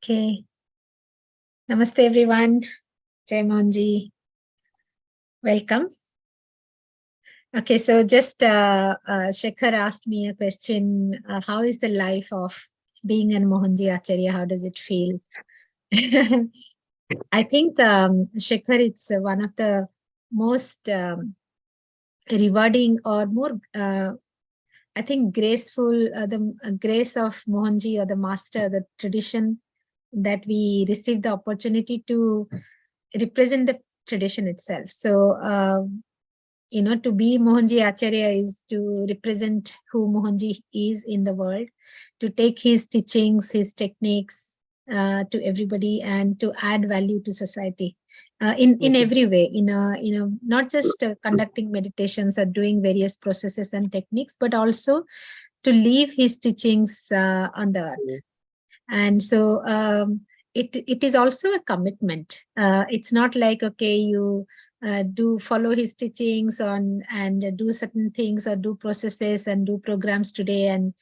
Okay. Namaste, everyone. Jai Mohanji. Welcome. Okay, so just Shekhar asked me a question. How is the life of being an Mohanji Acharya? How does it feel? I think, Shekhar, it's one of the most rewarding or more, I think, graceful, the grace of Mohanji or the master, the tradition that we receive the opportunity to represent the tradition itself. So, to be Mohanji Acharya is to represent who Mohanji is in the world, to take his teachings, his techniques to everybody, and to add value to society in every way. Not just conducting meditations or doing various processes and techniques, but also to leave his teachings on the earth. And so it is also a commitment. It's not like, okay, you do follow his teachings on and do certain things or do processes and do programs today, and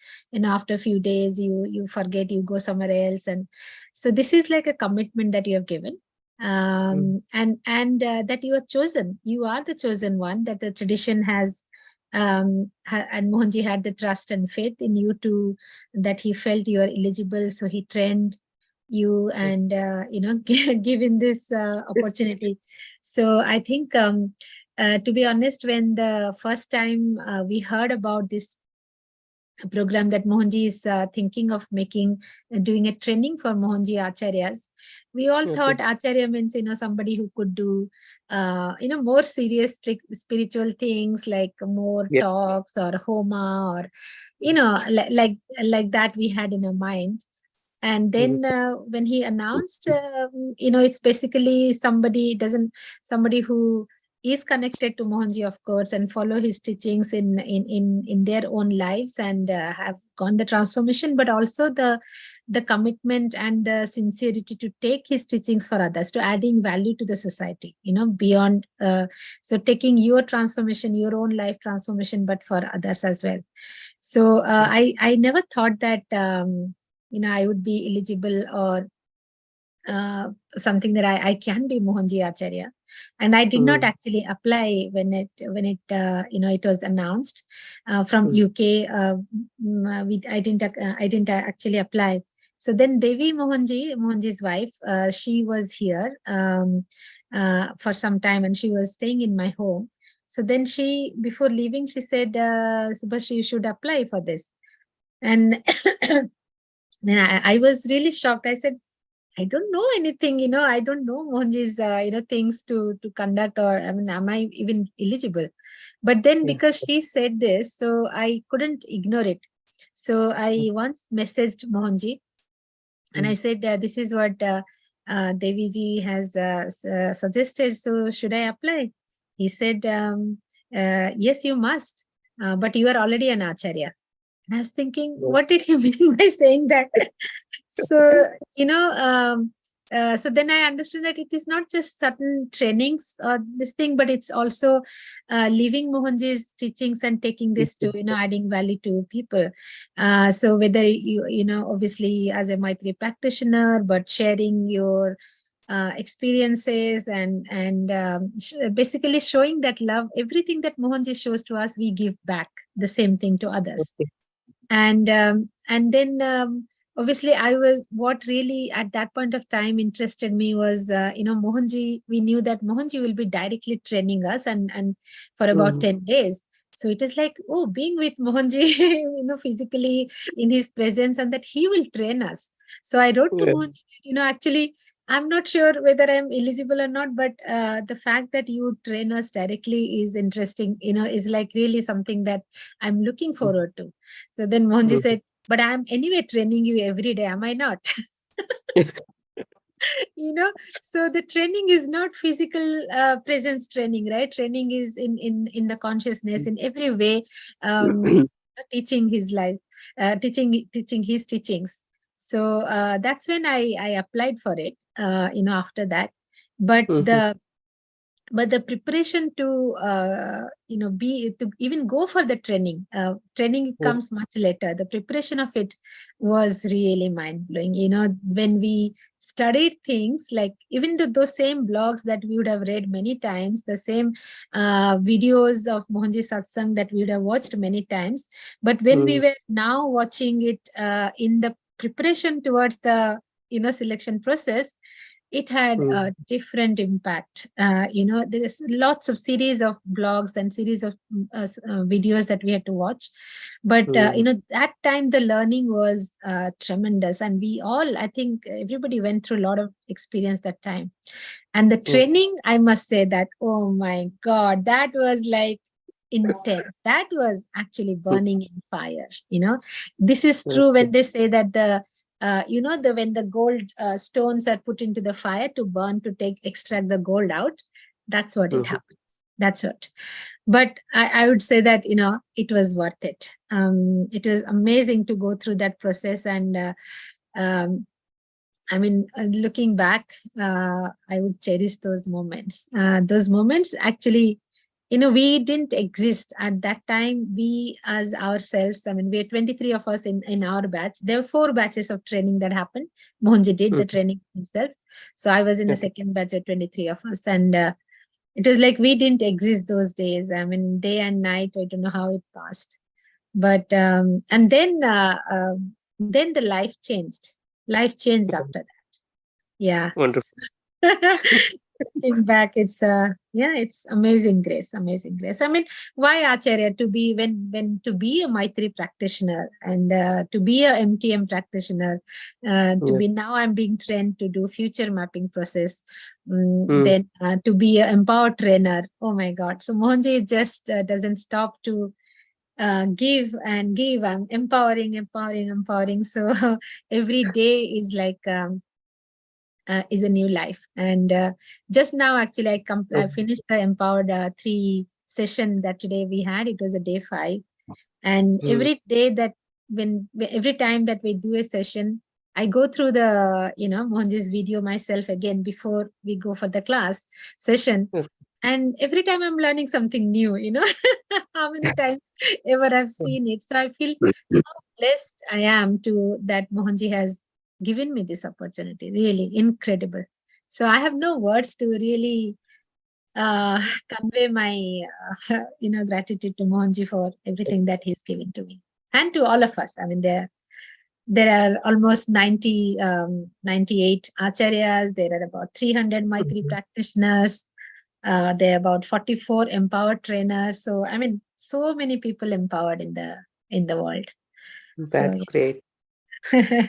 after a few days you forget, you go somewhere else. And so this is like a commitment that you have given, and that you are chosen. You are the chosen one, that the tradition has and Mohanji had the trust and faith in you to that he felt you are eligible, so he trained you and given this opportunity. So I think, to be honest, when the first time we heard about this program that Mohanji is thinking of making, doing a training for Mohanji Acharyas, we all thought Acharya means, somebody who could do, more serious spiritual things, like more talks or homa, or, like that we had in our mind. And then when he announced, it's basically somebody who is connected to Mohanji, of course, and follow his teachings in their own lives, and have gone the transformation, but also the commitment and the sincerity to take his teachings for others, to adding value to the society, beyond, so taking your transformation, your own life transformation, but for others as well. So I never thought that I would be eligible, or something that I can be Mohanji Acharya. And I did not actually apply when it was announced from UK. I didn't actually apply. So then Devi Mohanji's wife, she was here for some time, and she was staying in my home. So then before leaving, she said, Subhash, you should apply for this. And then I was really shocked. I said, I don't know anything, I don't know Mohanji's, things to conduct, or, I mean, am I even eligible? But then because she said this, so I couldn't ignore it. So I once messaged Mohanji, and I said, this is what Devi ji has suggested. So should I apply? He said, yes, you must, but you are already an Acharya. And I was thinking, what did he mean by saying that? So, so then I understood that it is not just certain trainings or this thing, but it's also leaving Mohanji's teachings and taking this to, adding value to people. So whether obviously as a Maitri practitioner, but sharing your experiences and basically showing that love, everything that Mohanji shows to us, we give back the same thing to others. And then obviously what really at that point of time interested me was, Mohanji. We knew that Mohanji will be directly training us, and for about 10 days. So it is like, oh, being with Mohanji, physically in his presence, and that he will train us. So I wrote to Mohanji, actually, I'm not sure whether I'm eligible or not, but the fact that you train us directly is interesting, is like really something that I'm looking forward to. So then Mohanji said, but I'm anyway training you every day, am I not? So the training is not physical presence training, right? Training is in the consciousness, in every way, teaching his life, teaching his teachings. So that's when I applied for it, after that. But but the preparation to to even go for the training Mm, comes much later. The preparation of it was really mind blowing. When we studied things like even those same blogs that we would have read many times, the same videos of Mohanji satsang that we would have watched many times, but when we mm, were now watching it in the preparation towards the selection process, it had mm, a different impact. There's lots of series of blogs and series of videos that we had to watch. But, mm, that time the learning was tremendous. And we all, I think everybody went through a lot of experience that time. And the mm, training, I must say that, oh my God, that was like intense. That was actually mm, burning in fire. This is mm, true when they say that when the gold stones are put into the fire to burn to extract the gold out, that's what it mhm, happened. That's what. But I would say that it was worth it. It was amazing to go through that process. And um, I mean, looking back, I would cherish those moments. Those moments actually, we didn't exist at that time. We, as ourselves, I mean, we are 23 of us in our batch. There were 4 batches of training that happened. Mohanji did the mhm. training himself. So I was in the Okay. second batch of 23 of us. And it was like we didn't exist those days. I mean, day and night, I don't know how it passed. But, and then the life changed. Life changed after that. Yeah. Wonderful. Looking back, it's amazing grace, amazing grace. I mean, why Acharya to be when to be a Maitri practitioner and to be a MTM practitioner, to Yeah. be now I'm being trained to do future mapping process, Mm, then to be an empowered trainer. Oh my God! So Mohanji just doesn't stop to give and give and empowering, empowering, empowering. So every day is like. Is a new life. And just now, actually, I mm, finished the Empowered 3 session that today we had. It was a day 5. And mm, every day that every time that we do a session, I go through the, Mohanji's video myself again before we go for the class session. mm, And every time I'm learning something new, how many times ever I've seen it. So I feel how blessed I am to that Mohanji has given me this opportunity. Really incredible. So I have no words to really convey my gratitude to Mohanji for everything that he's given to me and to all of us. I mean, there are almost 98 acharyas. There are about 300 Maitri mhm. practitioners. There are about 44 empowered trainers. So I mean, so many people empowered in the world. So That's great. yeah.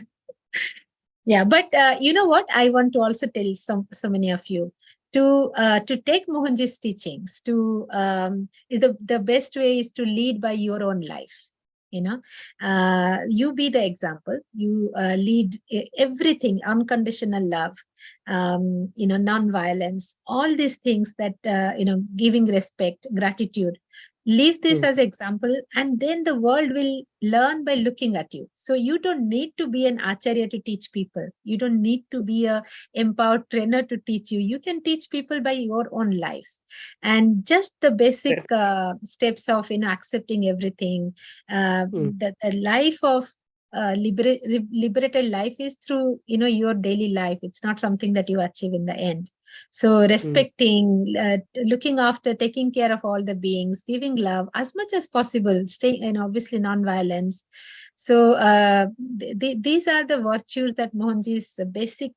Yeah, but you know what? I want to also tell so many of you to take Mohanji's teachings. The best way is to lead by your own life. You be the example. You lead everything, unconditional love, non-violence, all these things that giving respect, gratitude. Leave this Mm, as example, and then the world will learn by looking at you. So you don't need to be an acharya to teach people. You don't need to be a empowered trainer to teach you. You can teach people by your own life, and just the basic yeah. steps of accepting everything. Mm, The life of liberated life is through your daily life. It's not something that you achieve in the end. So mm, respecting, looking after, taking care of all the beings, giving love as much as possible, staying, and obviously non-violence. So these are the virtues that Mohanji's basic,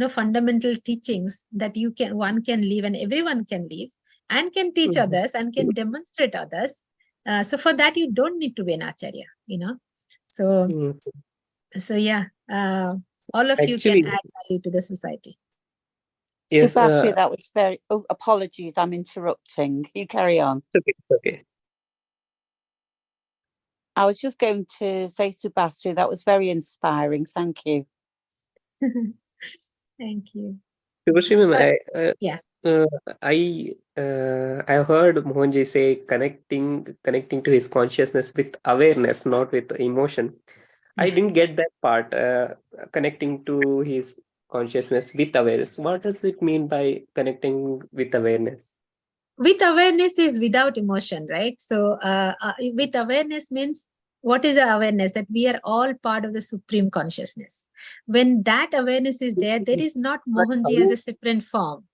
fundamental teachings that one can live and everyone can live and can teach mhm, others and can demonstrate others. So for that, you don't need to be an acharya. So, mm. so yeah, all of you can Actually, add value to the society. yes, Subhasri, that was very... Oh, apologies, I'm interrupting. You carry on. it's okay. I was just going to say, Subhasri, that was very inspiring. Thank you. Thank you. Shubhashri ma'am, But yeah, uh, I heard Mohanji say connecting to his consciousness with awareness, not with emotion. I yeah. didn't get that part. Connecting to his consciousness with awareness. What does it mean by connecting with awareness? With awareness is without emotion, right? So with awareness means, what is the awareness? That we are all part of the supreme consciousness. When that awareness is there, there is not But Mohanji as how? a separate form.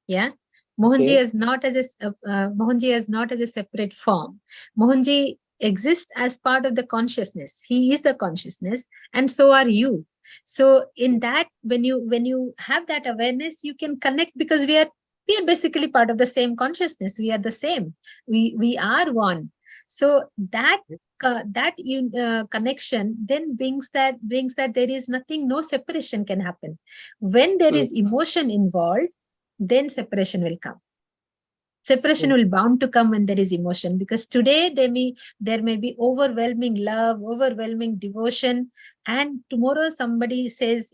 Yeah, Mohanji Okay. is not as Mohanji is not as a separate form. Mohanji exists as part of the consciousness. He is the consciousness, and so are you. So in that, when you have that awareness, you can connect, because we are basically part of the same consciousness. We are the same. We are one. So that connection then brings that there is nothing, no separation can happen. When there Mm, is emotion involved, then separation will come. Separation mm, will bound to come when there is emotion, because today there may be overwhelming love, overwhelming devotion, and tomorrow somebody says,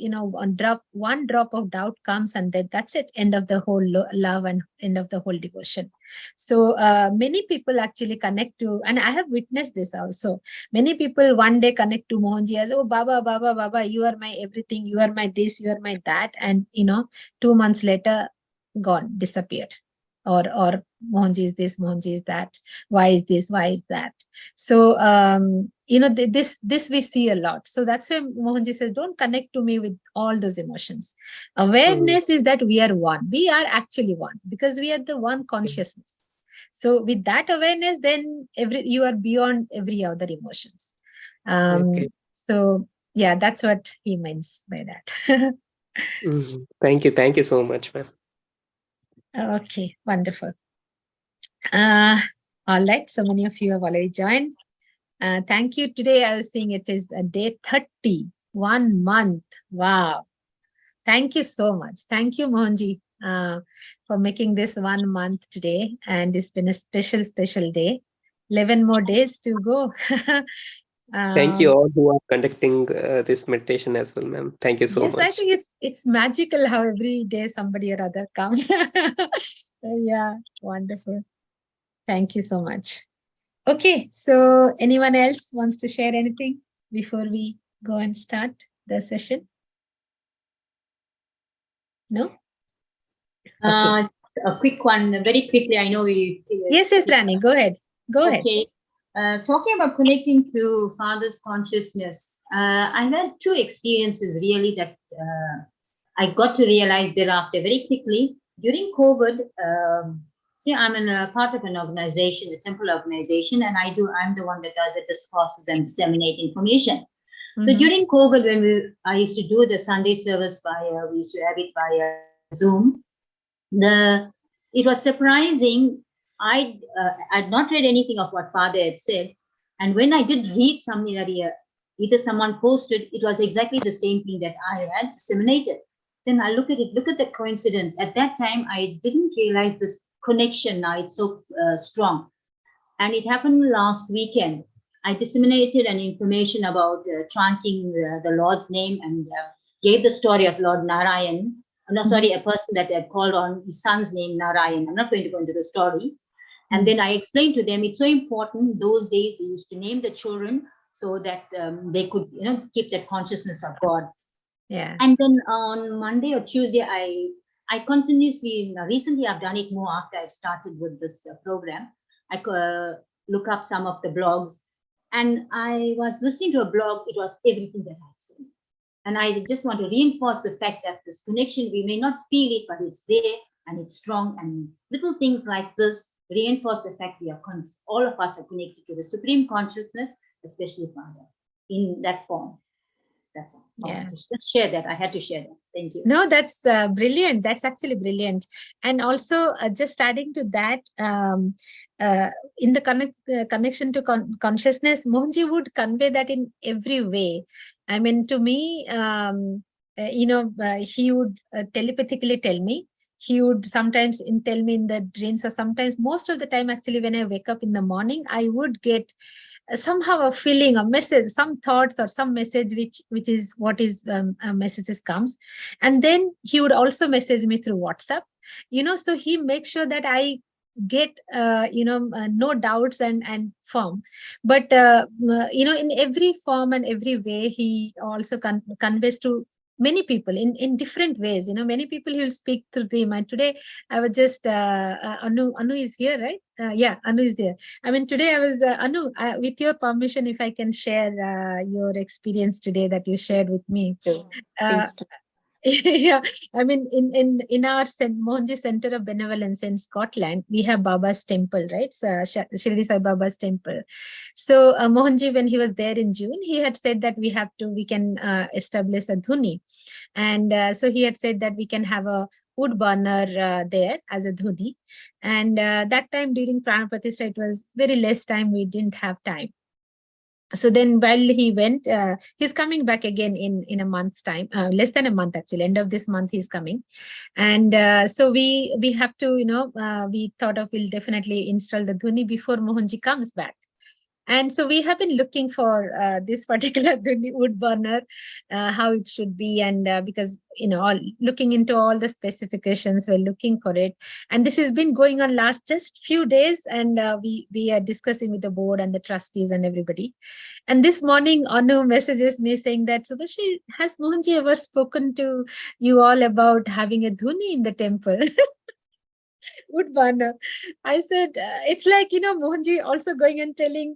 one drop of doubt comes, and that's it, end of the whole love and end of the whole devotion. So many people actually connect to, and I have witnessed this also. Many people one day connect to Mohanji as, oh, Baba, Baba, Baba, you are my everything, you are my this, you are my that, and 2 months later, gone, disappeared. Or Mohanji is this, Mohanji is that. Why is this? Why is that? So this we see a lot. So that's why Mohanji says, don't connect to me with all those emotions. mm, Awareness is that we are one. We are actually one, because we are the one consciousness. So with that awareness, then you are beyond every other emotions. okay. So yeah, that's what he means by that. Thank you. Thank you so much, ma'am. Okay, wonderful. Uh, all right, so many of you have already joined. Thank you. Today I was seeing it is day 30, 1 month. Wow. Thank you so much. Thank you, Mohanji, for making this 1 month today. And it's been a special, special day. 11 more days to go. Thank you um, all who are conducting this meditation as well, ma'am. Thank you so yes, I much. think it's magical how every day somebody or other comes. Yeah, wonderful. Thank you so much. Okay, so anyone else wants to share anything before we go and start the session? No? Okay. A quick one, very quickly. I know we. Yes, Rani, go ahead. Go ahead. Okay. Talking about connecting to Father's consciousness, I had two experiences really that I got to realize thereafter very quickly. During COVID, see, I'm in a part of an organization, a temple organization, and I'm the one that does the discourses and disseminate information. So during COVID, when I used to do the Sunday service we used to have it via Zoom. It was surprising. I'd not read anything of what Father had said, and when I did read something that either someone posted, it was exactly the same thing that I had disseminated. Then I look at it, look at the coincidence. At that time, I didn't realize this connection. Now it's so strong, and it happened last weekend. I disseminated an information about chanting the Lord's name and gave the story of Lord Narayan. No, sorry, a person that had called on his son's name, Narayan. I'm not going to go into the story. And then I explained to them, it's so important. Those days they used to name the children so that they could, keep that consciousness of God. Yeah. And then on Monday or Tuesday, I continuously, recently I've done it more after I've started with this program. I could look up some of the blogs, and I was listening to a blog. It was everything that I'd seen. And I just want to reinforce the fact that this connection, we may not feel it, but it's there and it's strong. And little things like this reinforce the fact all of us are connected to the Supreme Consciousness, especially Father, in that form. That's all. Yeah. Just share that. I had to share that. Thank you. No, that's brilliant. That's actually brilliant. And also, just adding to that, in the connection to consciousness, Mohanji would convey that in every way. I mean, to me, he would telepathically tell me. He would sometimes tell me in the dreams, or sometimes, most of the time, actually, when I wake up in the morning, I would get somehow a feeling, a message, some thoughts or some message which is what is messages comes. And then he would also message me through WhatsApp, so he makes sure that I get no doubts and firm. But in every form and every way, he also conveys to many people in different ways. Many people who will speak through dream. And today I was just Anu is here, right? Yeah, Anu is here. I mean, today I was Anu. With your permission, if I can share your experience today that you shared with me. Uh, Please do. yeah, I mean, in our Mohanji Center of Benevolence in Scotland, we have Baba's temple, right? So Shirdi Sai Baba's temple. So Mohanji, when he was there in June, he had said that we can establish a dhuni, and so he had said that we can have a wood burner there as a dhuni, and that time during Prana Pratishtha, it was very less time. We didn't have time. So then while he went, he's coming back again in a month's time, less than a month actually, end of this month he's coming. And so we have to, we thought of we'll definitely install the dhuni before Mohanji comes back. And so we have been looking for this particular wood burner, how it should be. And because, looking into all the specifications, we're looking for it. And this has been going on last just few days. And we are discussing with the board and the trustees and everybody. And this morning, Anu messages me saying that, Subhashi, has Mohanji ever spoken to you all about having a dhuni in the temple? Wood burner. I said, it's like, Mohanji also going and telling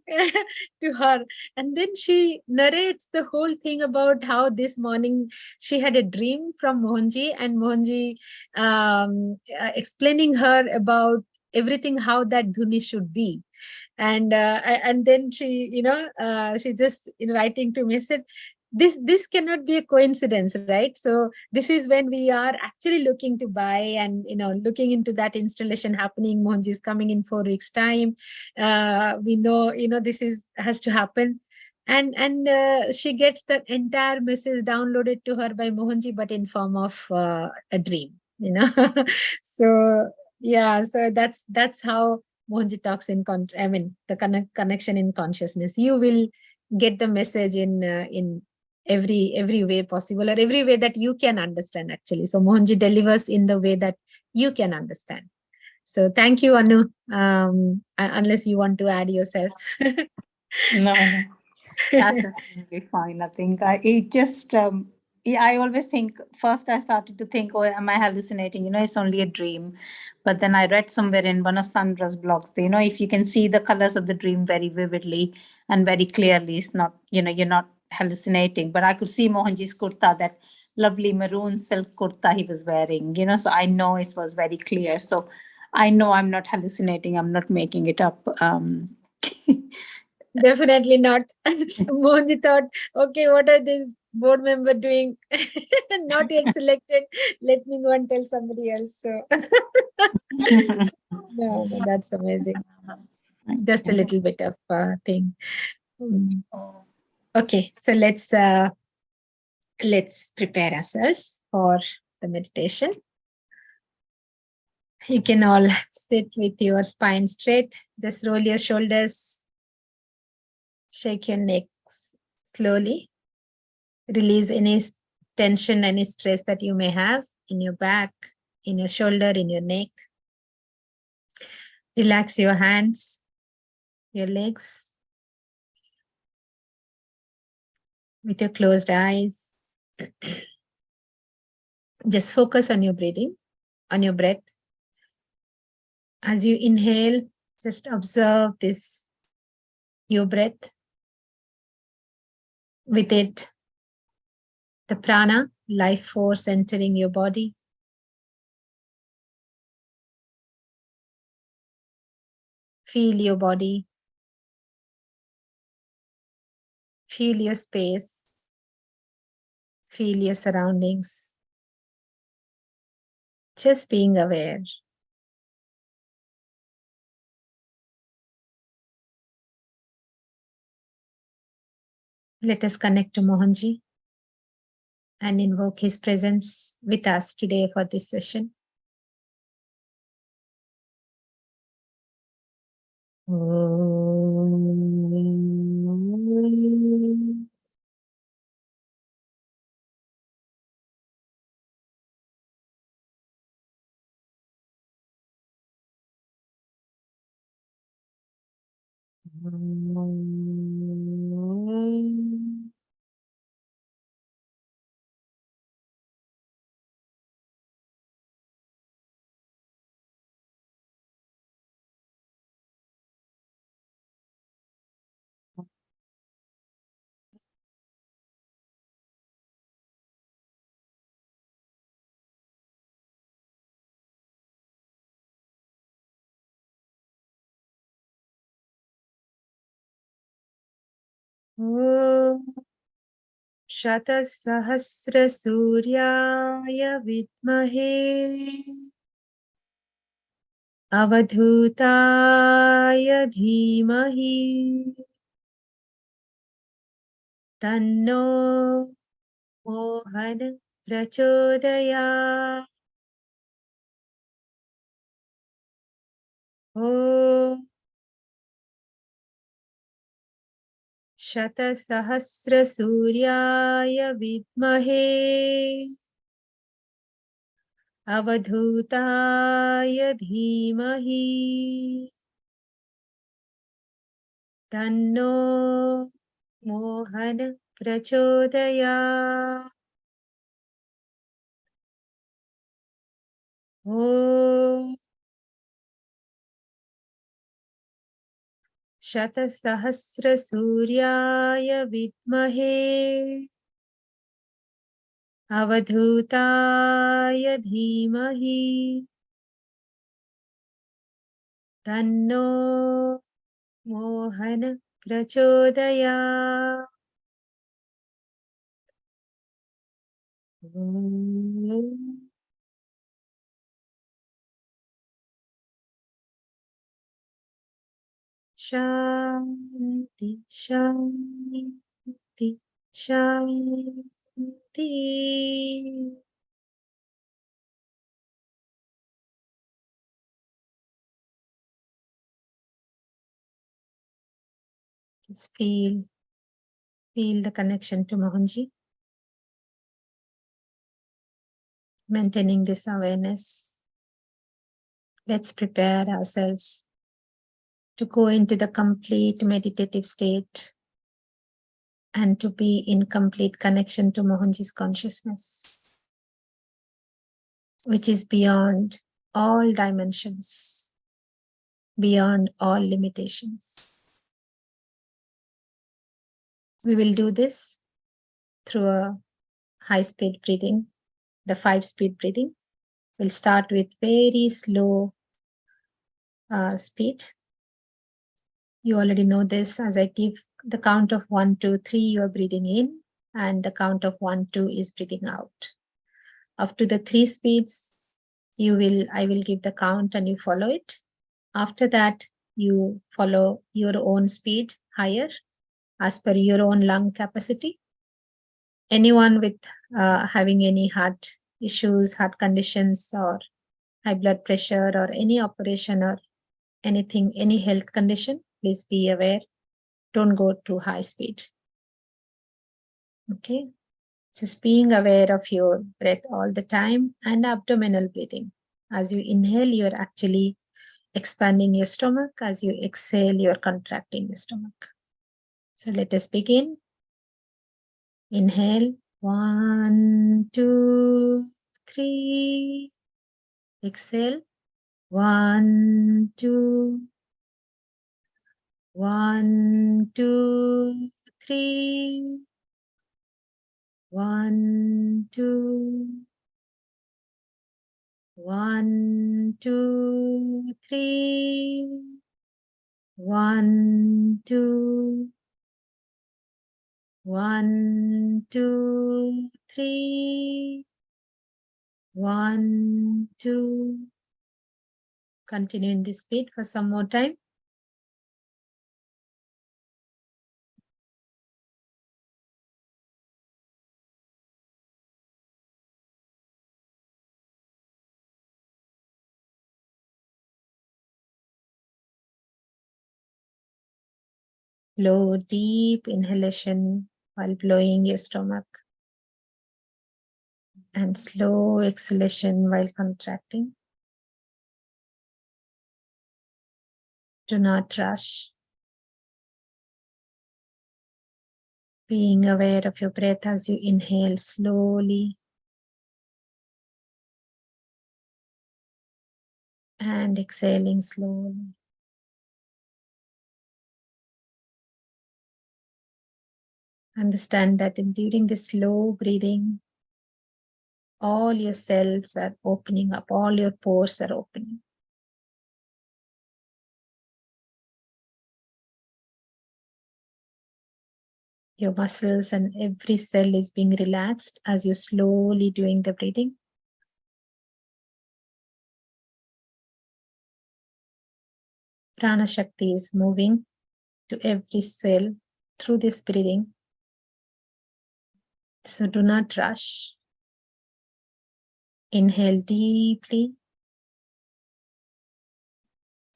to her. And then she narrates the whole thing about how this morning she had a dream from Mohanji, and Mohanji explaining her about everything, how that dhuni should be. And then she, she just writing to me said, this cannot be a coincidence, right? So this is when we are actually looking to buy, and looking into that installation happening. Mohanji is coming in 4 weeks time. We know, this has to happen. And she gets the entire message downloaded to her by Mohanji, but in form of a dream. So yeah, so that's how Mohanji talks the connection in consciousness. You will get the message in every way possible, or every way that you can understand actually. So Mohanji delivers in the way that you can understand. So thank you, Anu. Unless you want to add yourself. No, no, that's absolutely fine. I think I always think first I started to think, oh, am I hallucinating? It's only a dream. But then I read somewhere in one of Sandra's blogs, if you can see the colors of the dream very vividly and very clearly, it's not, you're not hallucinating. But I could see Mohanji's kurta, that lovely maroon silk kurta he was wearing, so I know it was very clear. So I know I'm not hallucinating. I'm not making it up. Definitely not. Mohanji thought, okay, what are these board member doing? Not yet selected. Let me go and tell somebody else. So no, that's amazing. Just a little bit of thing. Okay, so let's prepare ourselves for the meditation. You can all sit with your spine straight. Just roll your shoulders. Shake your neck slowly. Release any tension, any stress that you may have in your back, in your shoulder, in your neck. Relax your hands, your legs. With your closed eyes, just focus on your breathing, on your breath. As you inhale, just observe your breath. With it, the prana, life force entering your body. Feel your body. Feel your space. Feel your surroundings. Just being aware. Let us connect to Mohanji and invoke his presence with us today for this session. Om Shatasahasra Suryaya Vidmahe Avadhutaya Dhimahi Tanno Mohan Prachodaya. Om Shatasahasra Suryaya Vidmahe Avadhutaya Dhimahi Tanno Mohan Prachodaya. Om Shatasahasra Suryaya Vidmahe Avadhutaya Dhimahi Tanno Mohan Prachodaya. Om Shanti, Shanti, Shanti. Just feel the connection to Mohanji. Maintaining this awareness. Let's prepare ourselves to go into the complete meditative state and to be in complete connection to Mohanji's consciousness, which is beyond all dimensions, beyond all limitations. We will do this through a high-speed breathing, the 5-speed breathing. We'll start with very slow speed. You already know this. As I give the count of 1, 2, 3, you are breathing in, and the count of 1, 2 is breathing out. Up to the 3 speeds, I will give the count and you follow it. After that, you follow your own speed higher as per your own lung capacity. Anyone with having any heart issues, heart conditions, or high blood pressure, or any operation or anything, any health condition, please be aware. Don't go too high speed. Okay. Just being aware of your breath all the time and abdominal breathing. As you inhale, you're actually expanding your stomach. As you exhale, you're contracting your stomach. So let us begin. Inhale. 1, 2, 3. Exhale. 1, 2. 1, 2, 3. 1, 2. 1, 2, 3. 1, 2. 1, 2, 3. 1, 2. Continue in this speed for some more time. Blow deep inhalation while blowing your stomach, and slow exhalation while contracting. Do not rush. Being aware of your breath as you inhale slowly and exhaling slowly. Understand that during this slow breathing, all your cells are opening up, all your pores are opening. Your muscles and every cell is being relaxed as you're slowly doing the breathing. Prana Shakti is moving to every cell through this breathing. So do not rush. Inhale deeply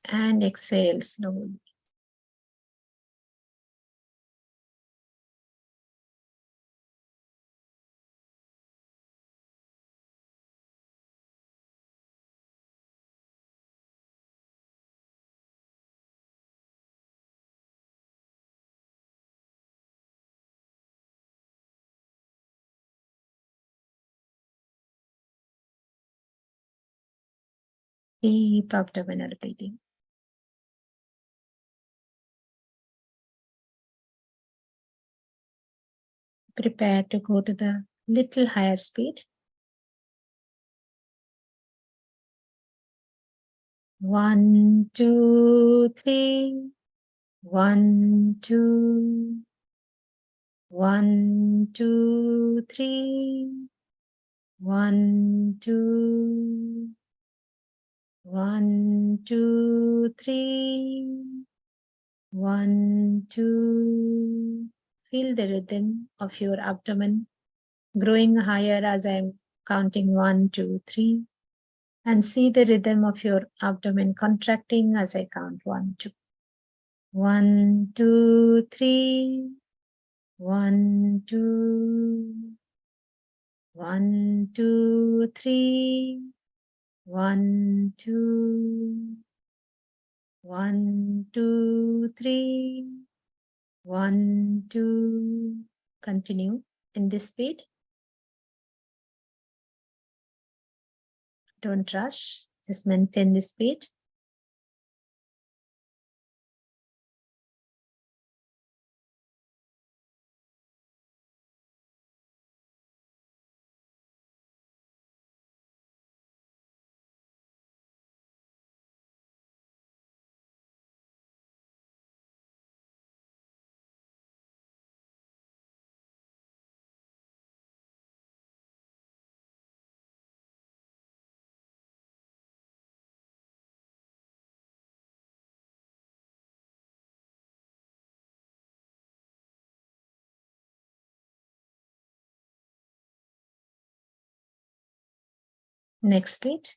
and exhale slowly. Deep abdominal breathing. Prepare to go to the little higher speed. 1, 2, 3. 1, 2. 1, 2, 3. 1, 2. 1, 2, 3. 1, 2. Feel the rhythm of your abdomen growing higher as I'm counting 1, 2, 3. And see the rhythm of your abdomen contracting as I count 1, 2. 1, 2, 3. 1, 2. 1, 2, 3. 1, 2. 1, 2, 3. 1, 2. Continue in this speed. Don't rush. Just maintain the speed. Next speed.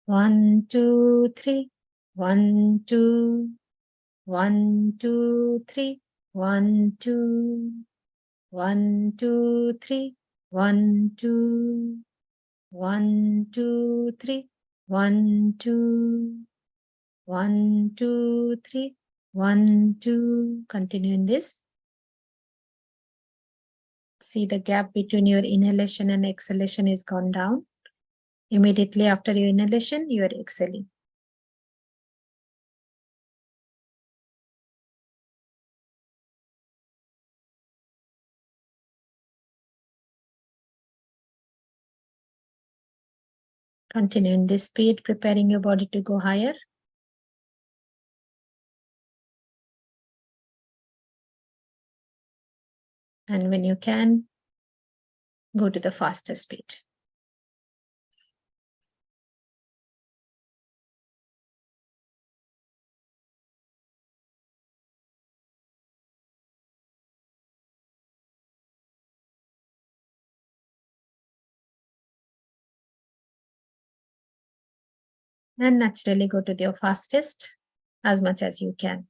1, 2, 3. 1, 2. 1, 2, 3. 1, 2. 1, 2, 3. 1, 2. 1, 2, 3. 1, 2. 1, 2, 3. 1, 2. Continue in this. See the gap between your inhalation and exhalation is gone down. Immediately after your inhalation, you are exhaling. Continue in this speed, preparing your body to go higher. And when you can, go to the faster speed. And naturally go to your fastest as much as you can.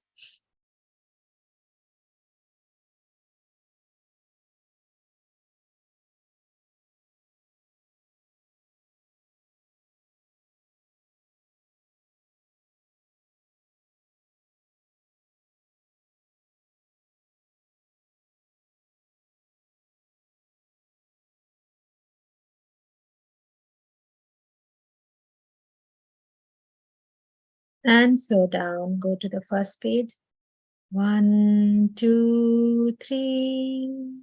And slow down, go to the first speed. 1, 2, 3.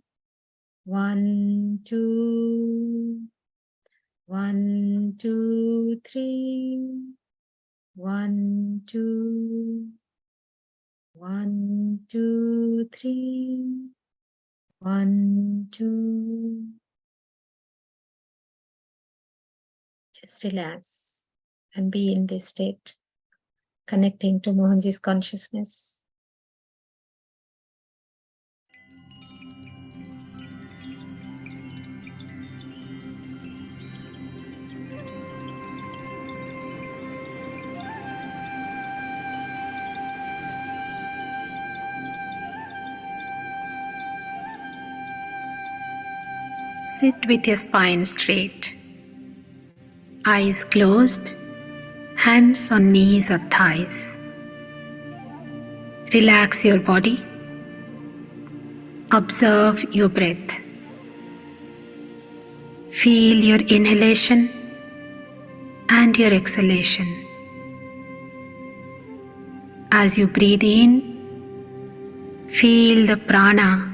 1, 2. 1, 2, 3. 1, 2. 1, 2, 3. 1, 2. Just relax and be in this state, connecting to Mohanji's consciousness. Sit with your spine straight, eyes closed, hands on knees or thighs. Relax your body. Observe your breath. Feel your inhalation and your exhalation. As you breathe in, feel the prana,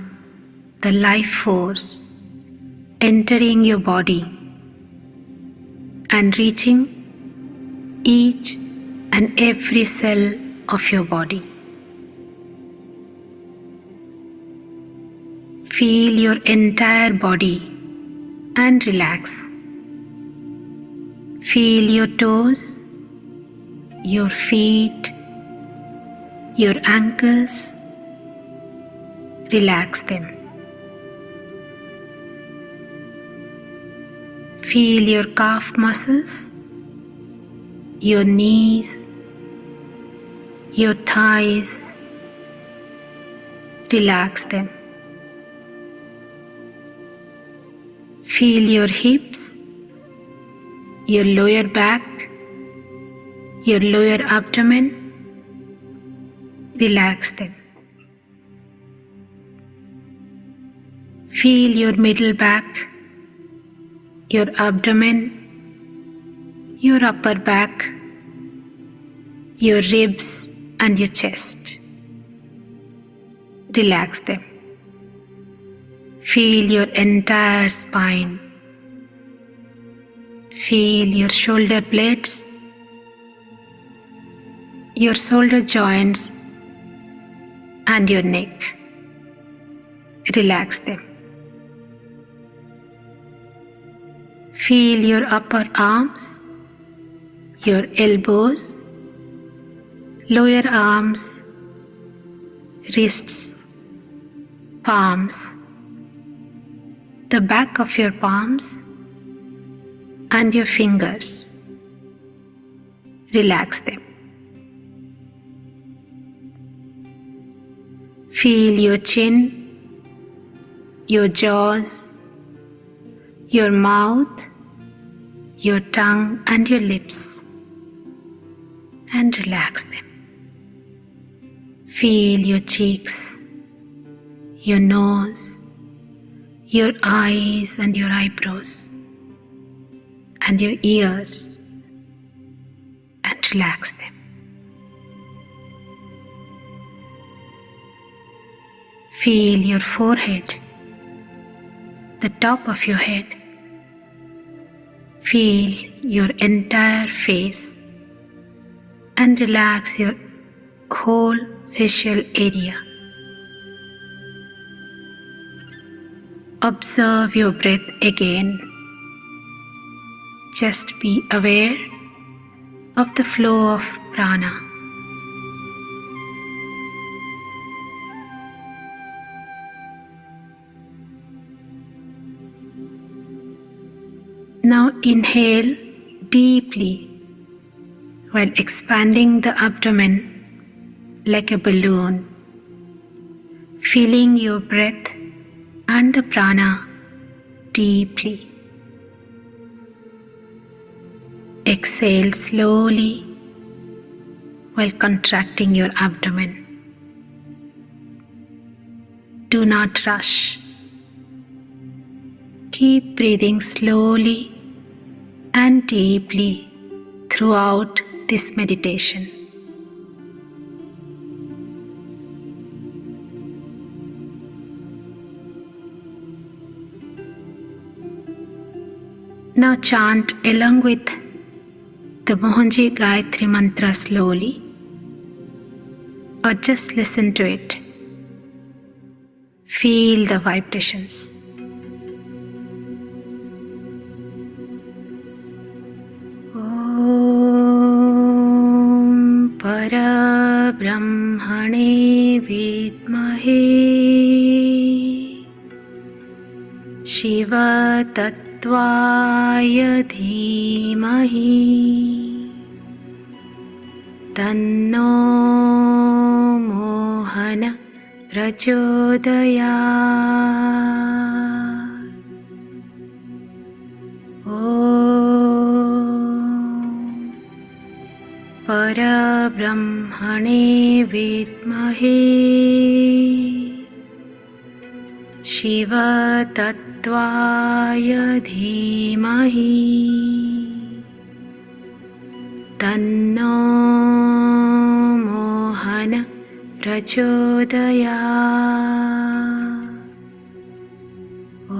the life force, entering your body and reaching each and every cell of your body. Feel your entire body and relax. Feel your toes, your feet, your ankles. Relax them. Feel your calf muscles, your knees, your thighs. Relax them. Feel your hips, your lower back, your lower abdomen. Relax them. Feel your middle back, your abdomen, your upper back, your ribs and your chest. Relax them. Feel your entire spine. Feel your shoulder blades, your shoulder joints and your neck. Relax them. Feel your upper arms, your elbows, lower arms, wrists, palms, the back of your palms and your fingers. Relax them. Feel your chin, your jaws, your mouth, your tongue and your lips, and relax them. Feel your cheeks, your nose, your eyes and your eyebrows, and your ears, and relax them. Feel your forehead, the top of your head. Feel your entire face and relax your whole facial area. Observe your breath again. Just be aware of the flow of prana. Now inhale deeply while expanding the abdomen like a balloon, filling your breath and the prana deeply. Exhale slowly while contracting your abdomen. Do not rush. Keep breathing slowly and deeply throughout this meditation. Now chant along with the Mohanji Gayatri mantra slowly, or just listen to it. Feel the vibrations. Om Parabrahmane Vidmahe Shiva Tattvaya Dhimahi Tanno Mohana Prachodayat. Om Parabrahmane Vidmahe Shiva Tattvaya Dhimahi Tanno Mohana Prachodayat. Om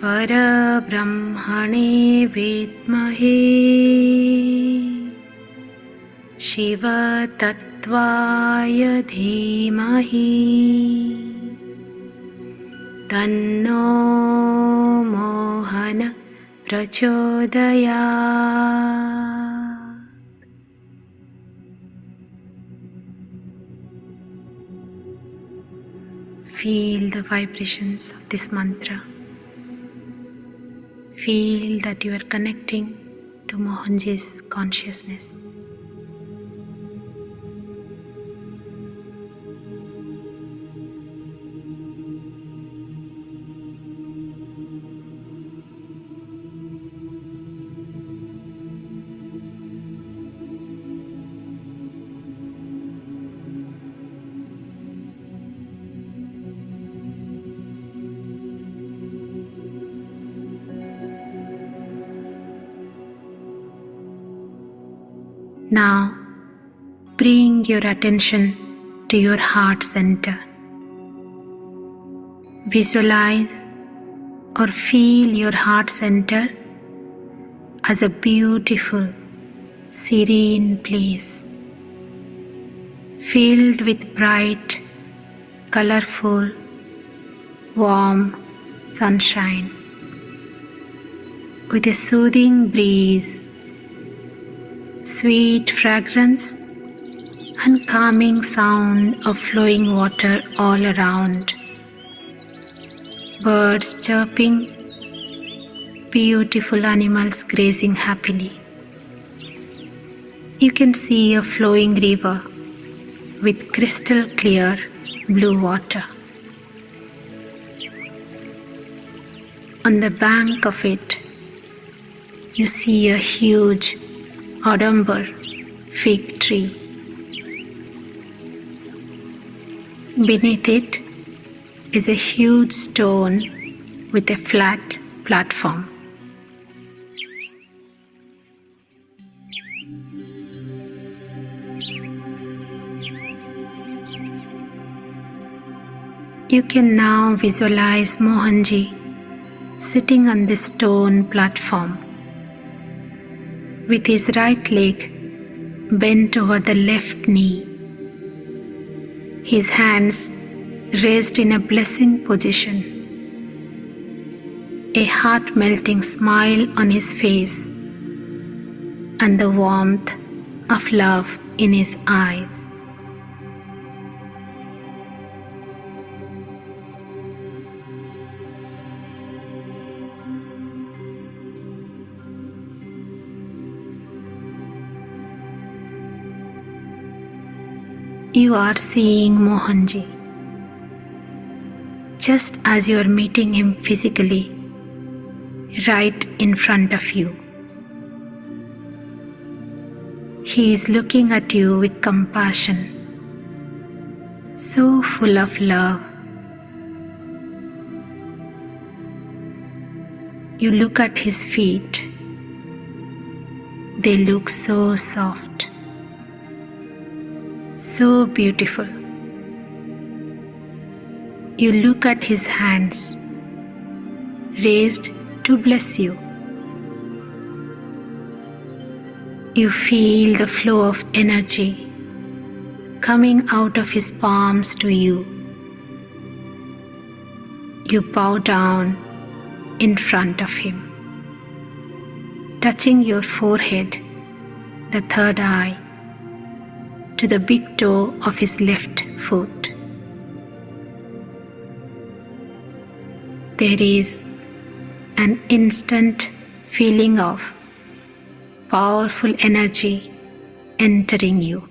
Parabrahmane Vidmahe Shiva Tattvaya Dhimahi Tanno Mohana Prachodayat. Feel the vibrations of this mantra. Feel that you are connecting to Mohanji's consciousness. Now, bring your attention to your heart center. Visualize or feel your heart center as a beautiful, serene place, filled with bright, colorful, warm sunshine, with a soothing breeze, sweet fragrance and calming sound of flowing water all around, birds chirping, beautiful animals grazing happily. You can see a flowing river with crystal clear blue water. On the bank of it, you see a huge Audumber fig tree. Beneath it is a huge stone with a flat platform. You can now visualize Mohanji sitting on the stone platform, with his right leg bent over the left knee, his hands raised in a blessing position, a heart-melting smile on his face, and the warmth of love in his eyes. You are seeing Mohanji just as you are meeting him physically, right in front of you. He is looking at you with compassion, so full of love. You look at his feet. They look so soft, so beautiful. You look at his hands, raised to bless you. You feel the flow of energy coming out of his palms to you. You bow down in front of him, touching your forehead, the third eye, to the big toe of his left foot. There is an instant feeling of powerful energy entering you.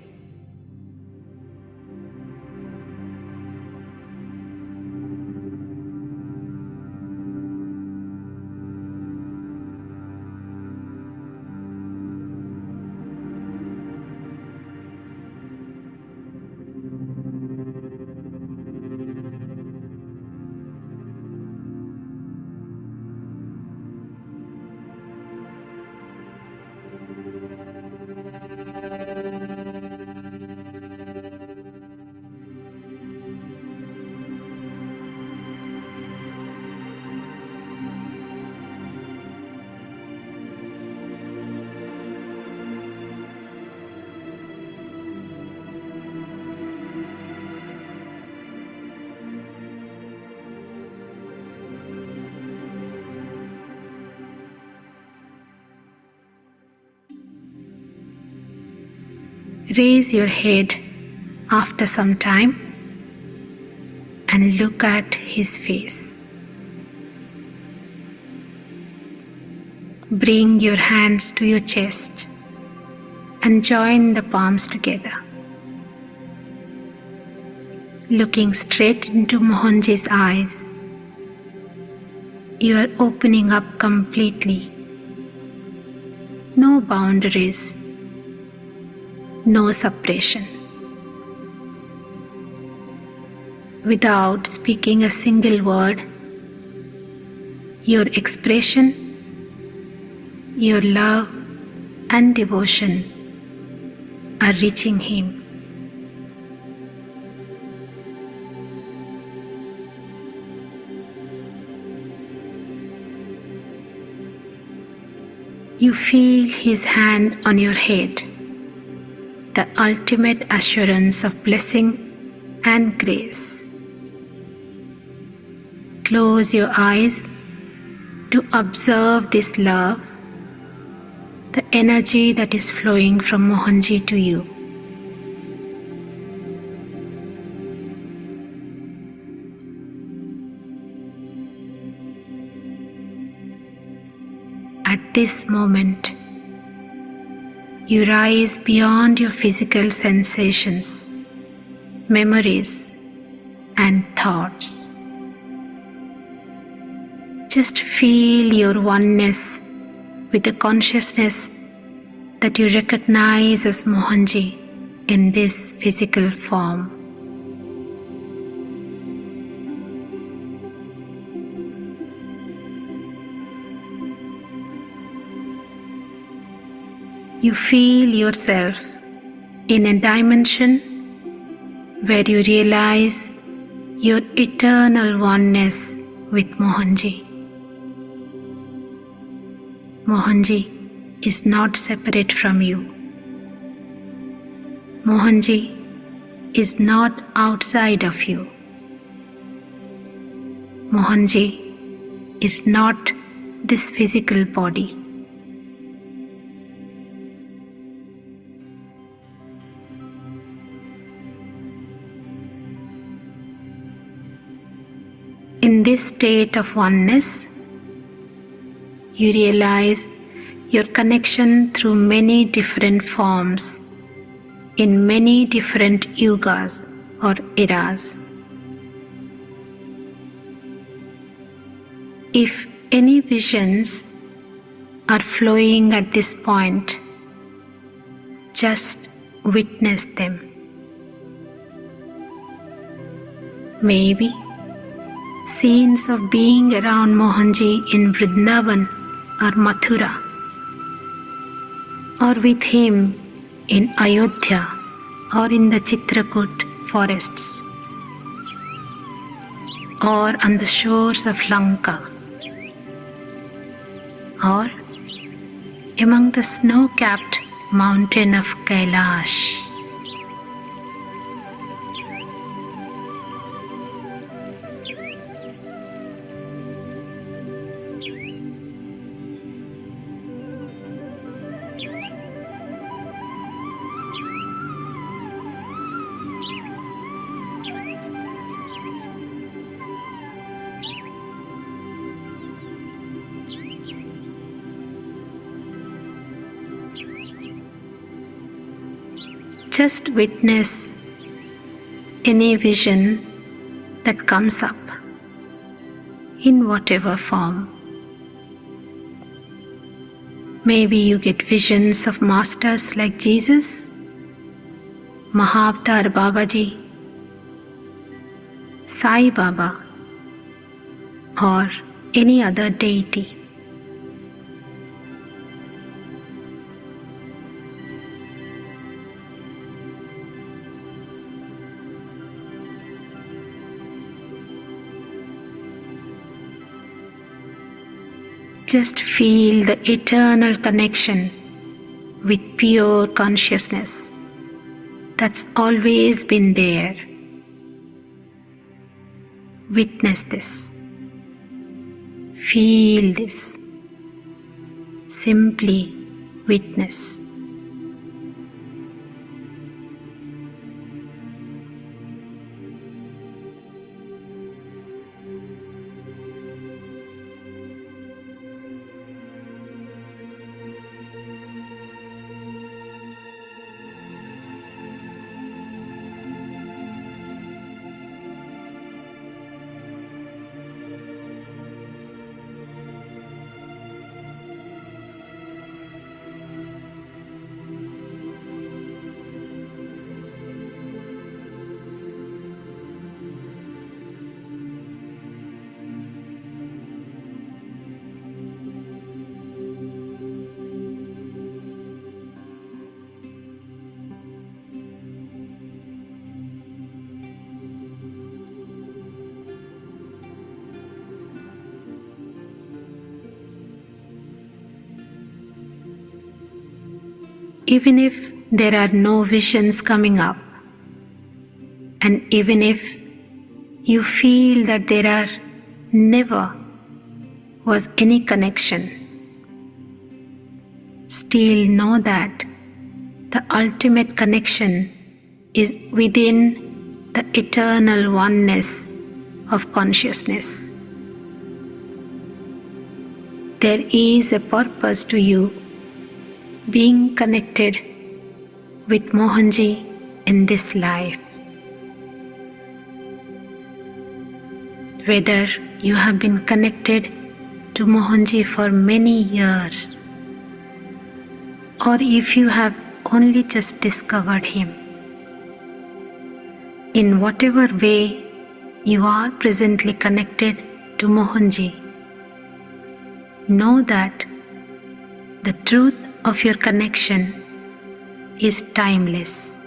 Raise your head after some time and look at his face. Bring your hands to your chest and join the palms together. Looking straight into Mohanji's eyes, you are opening up completely. No boundaries, no separation. Without speaking a single word, your expression, your love and devotion are reaching him. You feel his hand on your head, the ultimate assurance of blessing and grace. Close your eyes to observe this love, the energy that is flowing from Mohanji to you. At this moment, you rise beyond your physical sensations, memories, and thoughts. Just feel your oneness with the consciousness that you recognize as Mohanji in this physical form. You feel yourself in a dimension where you realize your eternal oneness with Mohanji. Mohanji is not separate from you. Mohanji is not outside of you. Mohanji is not this physical body. In this state of oneness, you realize your connection through many different forms, in many different yugas or eras. If any visions are flowing at this point, just witness them. Maybe scenes of being around Mohanji in Vrindavan or Mathura, or with him in Ayodhya or in the Chitrakoot forests, or on the shores of Lanka, or among the snow-capped mountain of Kailash. just witness any vision that comes up in whatever form. Maybe you get visions of masters like Jesus, Mahavtar Babaji, Sai Baba, or any other deity. Just feel the eternal connection with pure consciousness that's always been there. Witness this. Feel this. Simply witness. Even if there are no visions coming up, and even if you feel that there are never was any connection, still know that the ultimate connection is within the eternal oneness of consciousness. There is a purpose to you being connected with Mohanji in this life. Whether you have been connected to Mohanji for many years, or if you have only just discovered him, in whatever way you are presently connected to Mohanji, know that the truth of your connection is timeless,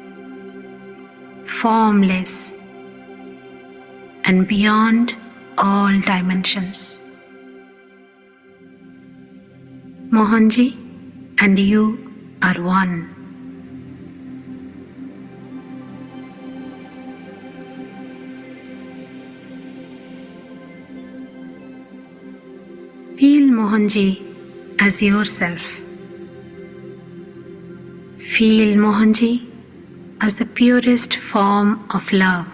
formless, and beyond all dimensions. Mohanji and you are one. Feel Mohanji as yourself. Feel Mohanji as the purest form of love.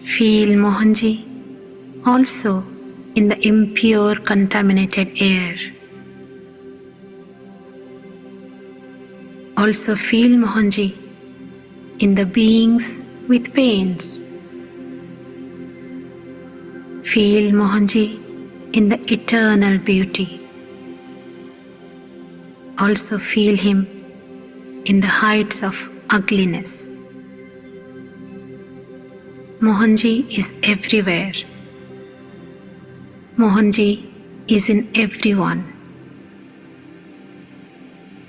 Feel Mohanji also in the impure, contaminated air. Also feel Mohanji in the beings with pains. Feel Mohanji in the eternal beauty. Also feel him in the heights of ugliness. Mohanji is everywhere. Mohanji is in everyone.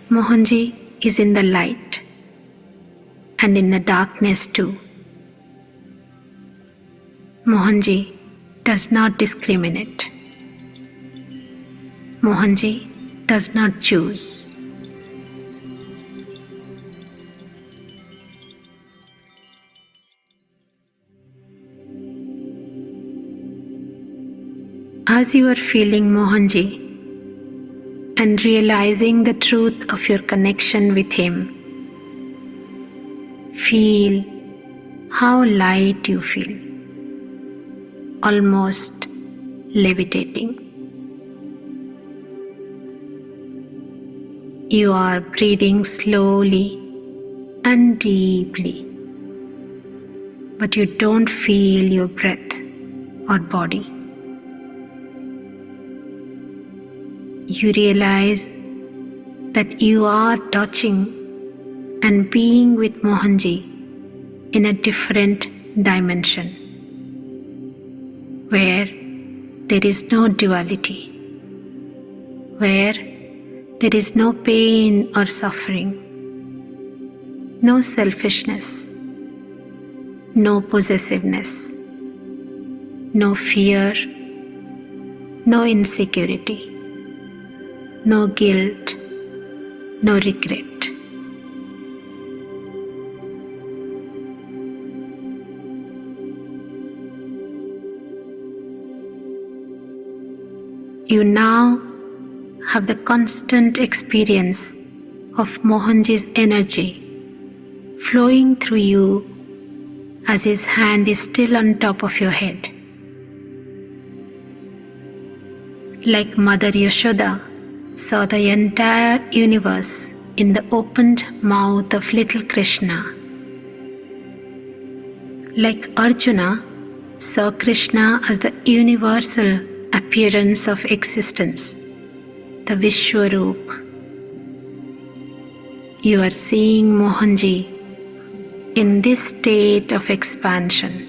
Mohanji is in the light and in the darkness too. Mohanji does not discriminate. Mohanji does not choose. As you are feeling Mohanji and realizing the truth of your connection with him, feel how light you feel, almost levitating. You are breathing slowly and deeply, but you don't feel your breath or body. You realize that you are touching and being with Mohanji in a different dimension, where there is no duality, where there is no pain or suffering, no selfishness, no possessiveness, no fear, no insecurity, no guilt, no regret. You now have the constant experience of Mohanji's energy flowing through you as his hand is still on top of your head. Like Mother Yashoda saw the entire universe in the opened mouth of little Krishna. Like Arjuna saw Krishna as the universal appearance of existence, the Vishwaroop. You are seeing Mohanji in this state of expansion.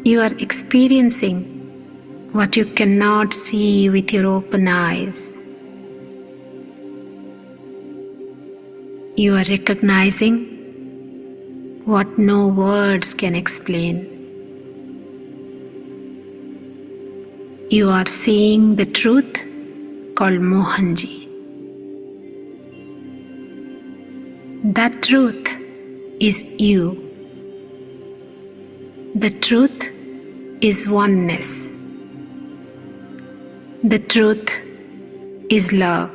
You are experiencing what you cannot see with your open eyes. You are recognizing what no words can explain. You are seeing the truth called Mohanji. That truth is you. The truth is oneness. The truth is love.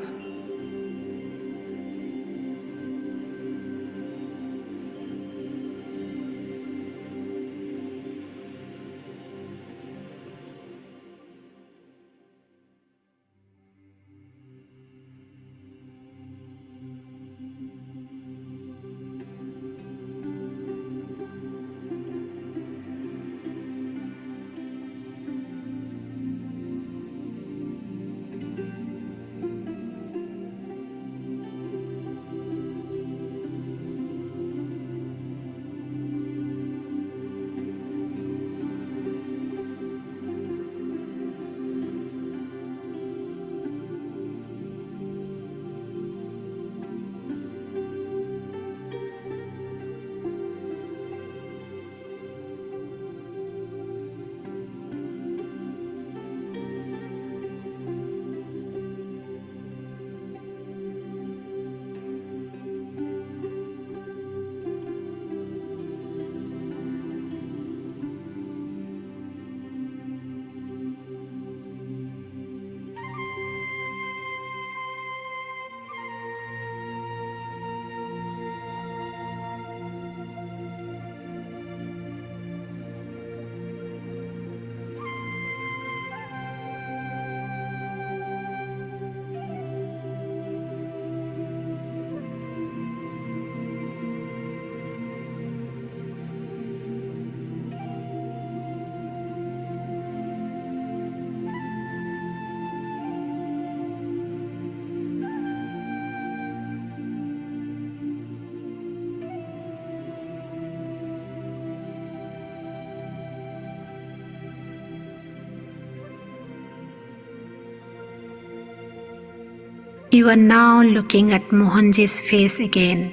You are now looking at Mohanji's face again.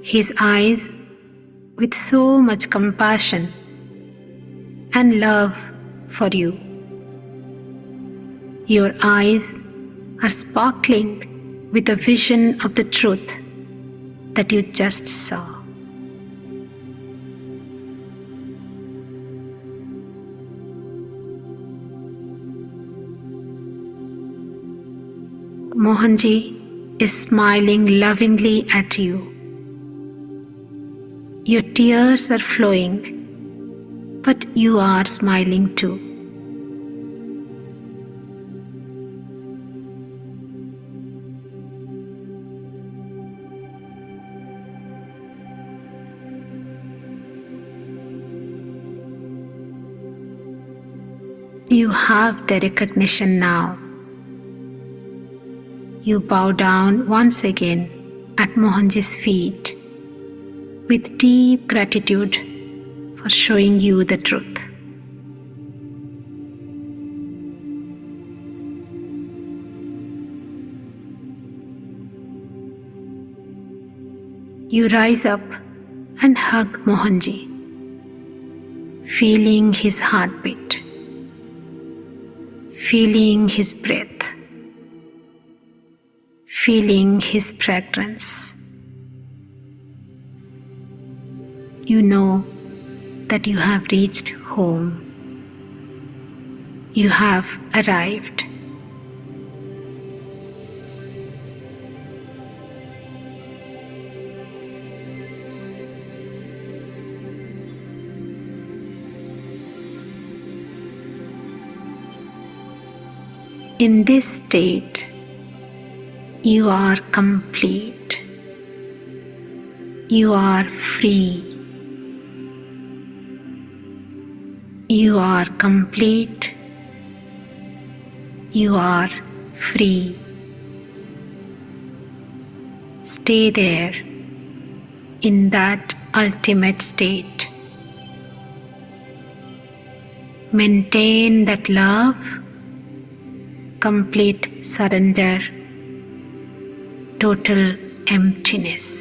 His eyes with so much compassion and love for you. Your eyes are sparkling with a vision of the truth that you just saw. Mohanji is smiling lovingly at you. Your tears are flowing, but you are smiling too. You have the recognition now. You bow down once again at Mohanji's feet with deep gratitude for showing you the truth. You rise up and hug Mohanji, feeling his heartbeat, feeling his breath, feeling his fragrance. You know that you have reached home. You have arrived. In this state, you are complete. You are free. You are complete. You are free. Stay there in that ultimate state. Maintain that love, complete surrender, total emptiness.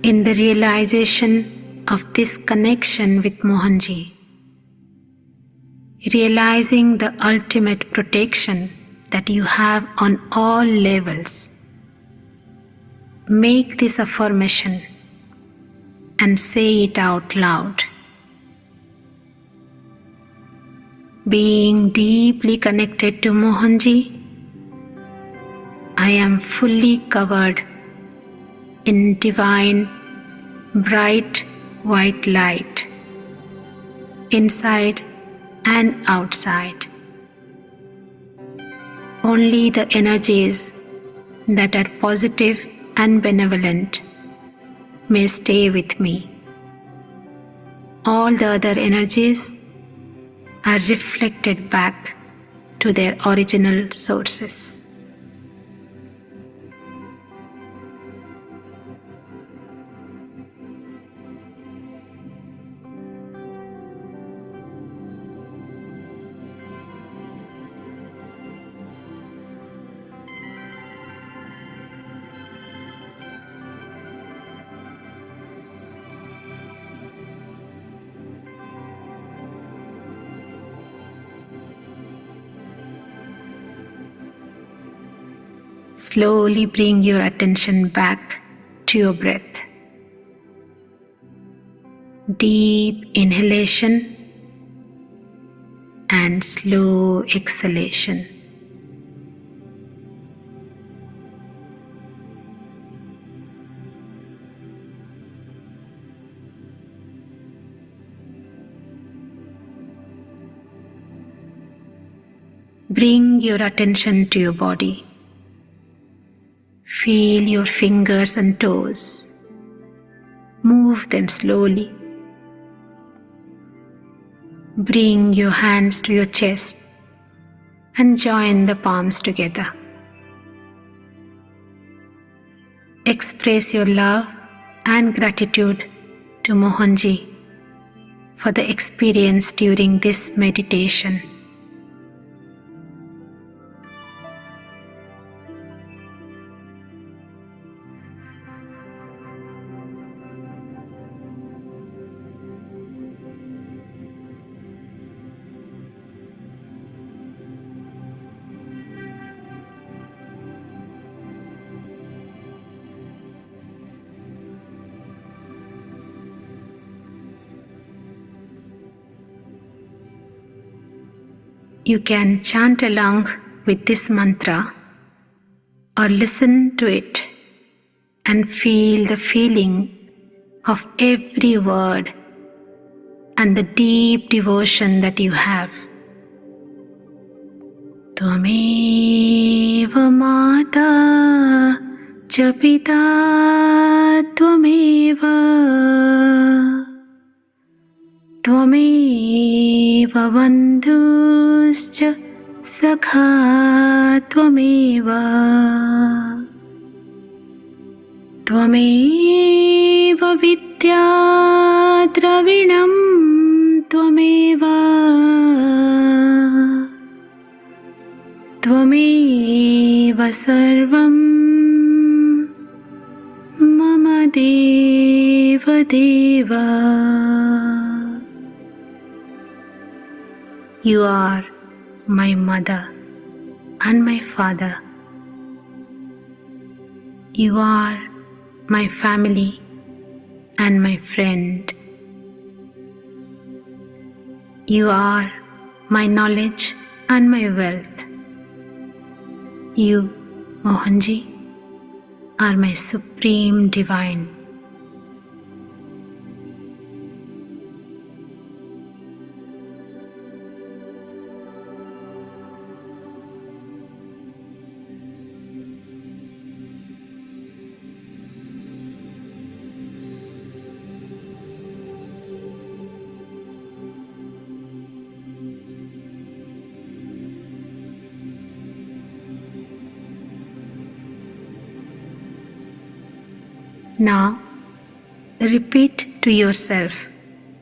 In the realization of this connection with Mohanji, realizing the ultimate protection that you have on all levels, make this affirmation and say it out loud. Being deeply connected to Mohanji, I am fully covered in divine, bright white light, inside and outside. Only the energies that are positive and benevolent may stay with me. All the other energies are reflected back to their original sources. slowly bring your attention back to your breath. Deep inhalation and slow exhalation. Bring your attention to your body. Feel your fingers and toes. Move them slowly. Bring your hands to your chest and join the palms together. Express your love and gratitude to Mohanji for the experience during this meditation. You can chant along with this mantra or listen to it and feel the feeling of every word and the deep devotion that you have. Tvameva mata cha pita tvameva Tvameva bandhuscha sakha tvameva Tvameva vidya dravinam tvameva Tvameva sarvam mama deva deva. You are my mother and my father. You are my family and my friend. You are my knowledge and my wealth. You, Mohanji, are my supreme divine. Now, repeat to yourself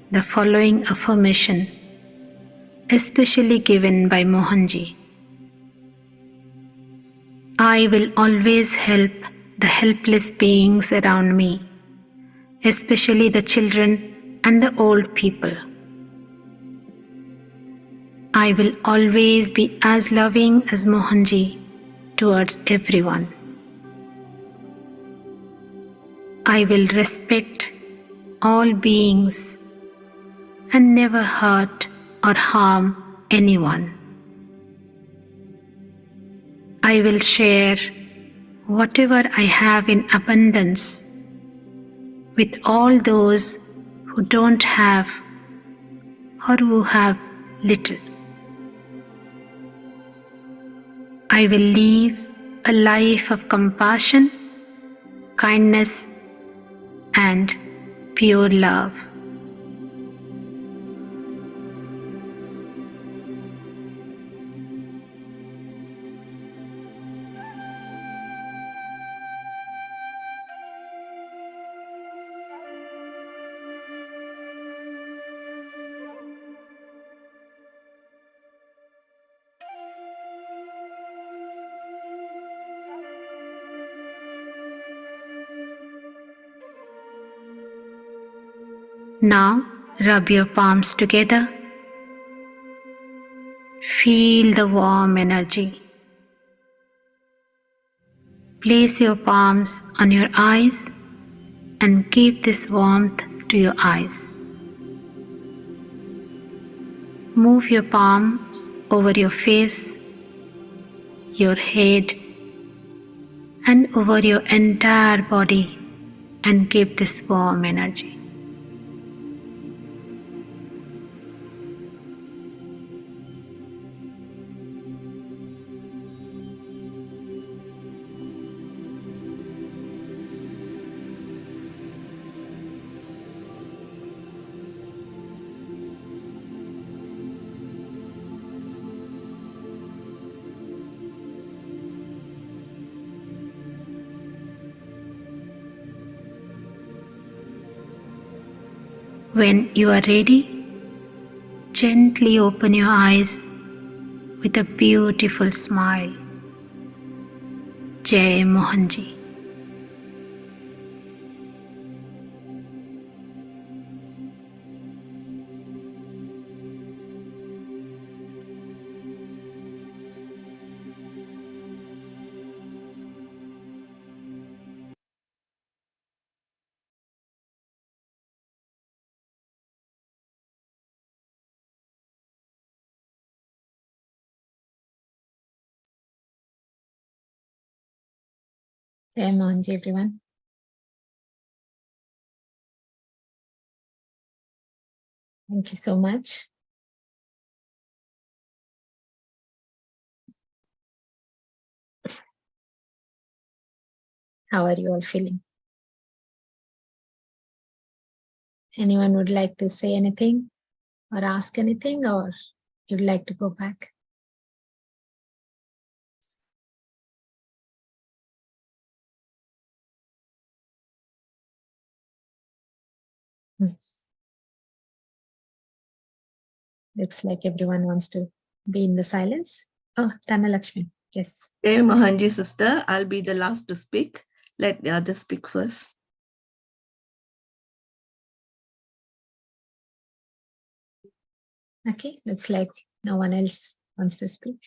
the following affirmation, especially given by Mohanji. I will always help the helpless beings around me, especially the children and the old people. I will always be as loving as Mohanji towards everyone. I will respect all beings and never hurt or harm anyone. I will share whatever I have in abundance with all those who don't have or who have little. I will live a life of compassion, kindness, and pure love. Now, rub your palms together. Feel the warm energy. Place your palms on your eyes and give this warmth to your eyes. Move your palms over your face, your head, and over your entire body and give this warm energy. When you are ready, gently open your eyes with a beautiful smile. Jai Mohanji. Jai Mohanji, everyone. Thank you so much. How are you all feeling? Anyone would like to say anything or ask anything, or you'd like to go back? Yes. Looks like everyone wants to be in the silence. Oh, Dhanalakshmi, yes. Okay, Mohanji sister, I'll be the last to speak. Let the others speak first. Okay, looks like no one else wants to speak.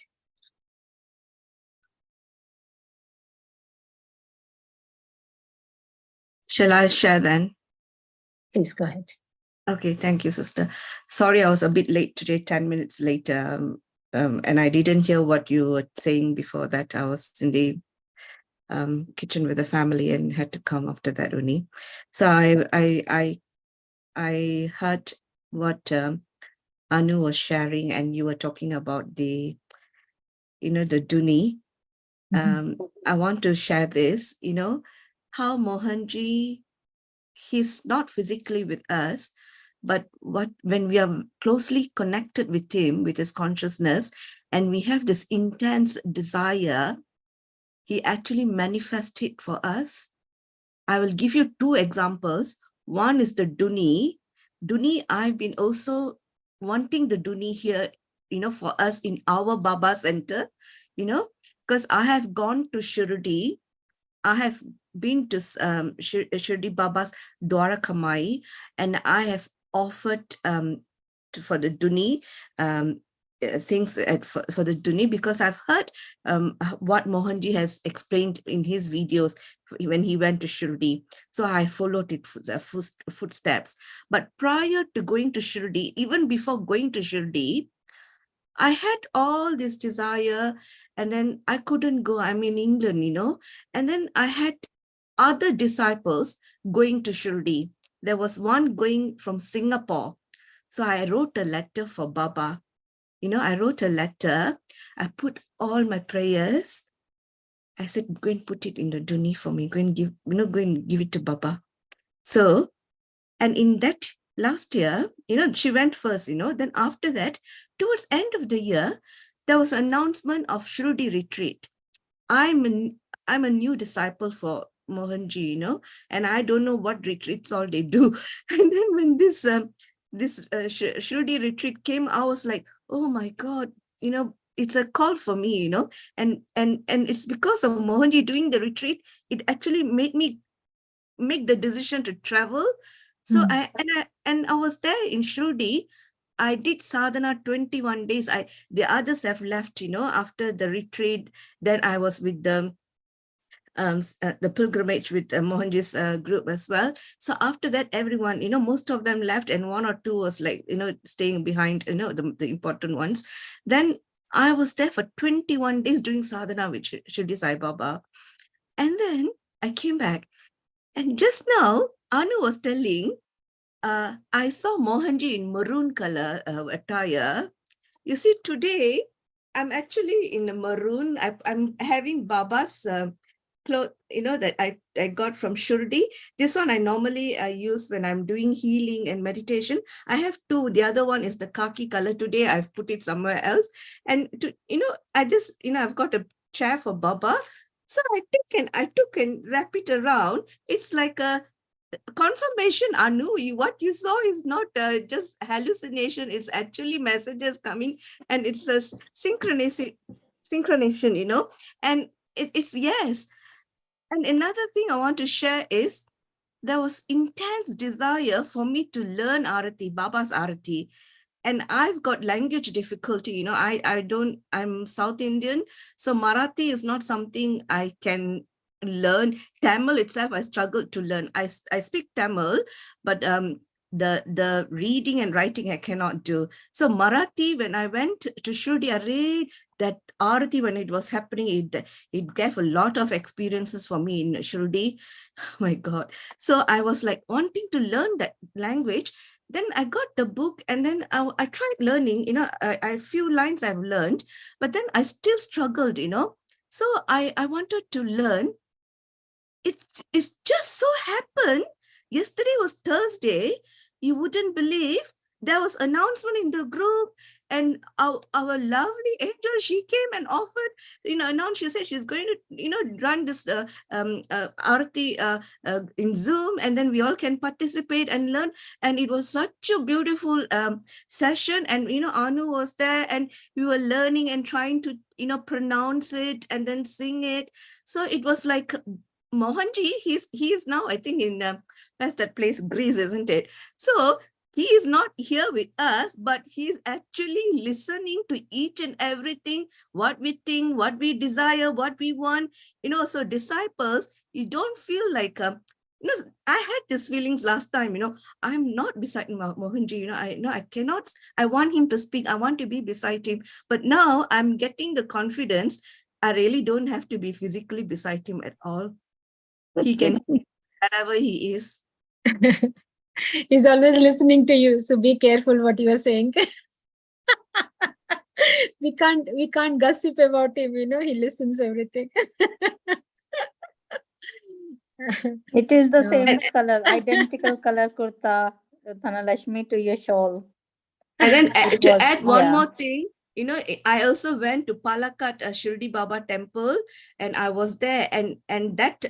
Shall I share then? Please go ahead. Okay, thank you, sister. Sorry, I was a bit late today, 10 minutes later. And I didn't hear what you were saying before that. I was in the kitchen with the family and had to come after that only. So I heard what Anu was sharing, and you were talking about the, the Duni. I want to share this, how Mohanji, he's not physically with us, but when we are closely connected with him, with his consciousness, and we have this intense desire, he actually manifests it for us. I will give you two examples. One is the Duni. Duni, I've been also wanting the Duni here, for us in our Baba Center, because I have gone to Shirdi. I have been to Shirdi Baba's Dwara Kamai, and I have offered for the Duni things for the Duni, because I've heard what Mohanji has explained in his videos when he went to Shirdi. So I followed it footsteps. But prior to going to Shirdi, even before going to Shirdi, I had all this desire, and then I couldn't go. I'm in England, and then I had other disciples going to Shirdi. There was one going from Singapore. So I wrote a letter for Baba. I wrote a letter. I put all my prayers. I said, go and put it in the Duni for me. Go and give it to Baba. So, and in that last year, she went first, then after that, towards end of the year, there was an announcement of Shirdi retreat. I'm a new disciple for Mohanji, and I don't know what retreats all they do. And then when this Shirdi retreat came, I was like, oh my God, it's a call for me, and it's because of Mohanji doing the retreat, it actually made me make the decision to travel. So I was there in Shirdi. I did sadhana 21 days. The others have left, after the retreat. Then I was with them. the pilgrimage with Mohanji's group as well. So after that, everyone, most of them left, and one or two was like, staying behind, the important ones. Then I was there for 21 days doing sadhana with Shirdi Sai Baba. And then I came back. And just now, Anu was telling, I saw Mohanji in maroon color attire. You see, today, I'm actually in a maroon. I'm having Baba's cloth, that I got from Shurdi. This one I normally use when I'm doing healing and meditation. I have two. The other one is the khaki color. Today I've put it somewhere else. And I just, I've got a chair for Baba. So I took and wrap it around. It's like a confirmation, Anu. What you saw is not just hallucination. It's actually messages coming, and it's a synchronization, and it's yes. And another thing I want to share is there was intense desire for me to learn Arati, Baba's Arati. And I've got language difficulty, I'm South Indian. So Marathi is not something I can learn. Tamil itself, I struggled to learn. I speak Tamil, but the reading and writing I cannot do. So Marathi, when I went to Shurdi, I read that Arati when it was happening, it gave a lot of experiences for me in Shurdi. Oh my God. So I was like wanting to learn that language. Then I got the book, and then I tried learning, a few lines I've learned, but then I still struggled, So I wanted to learn. It's just so happened. Yesterday was Thursday. You wouldn't believe there was announcement in the group, and our lovely angel, she came and offered, announced, she said she's going to, run this Arati in Zoom, and then we all can participate and learn. And it was such a beautiful session. And, Anu was there, and we were learning and trying to, pronounce it and then sing it. So it was like Mohanji, he is now, I think, in that's that place, Greece, isn't it? So he is not here with us, but he's actually listening to each and everything, what we think, what we desire, what we want. So disciples, you don't feel like, I had these feelings last time, I'm not beside Mohanji, I cannot, I want him to speak, I want to be beside him. But now I'm getting the confidence, I really don't have to be physically beside him at all. He can, wherever he is. He's always listening to you, so be careful what you are saying. we can't gossip about him, he listens everything. It is the No. same color, identical color kurta, Dhanalakshmi, to your shawl. And then It to was- add one yeah. more thing, I also went to Palakkad Shirdi Baba temple, and I was there, and that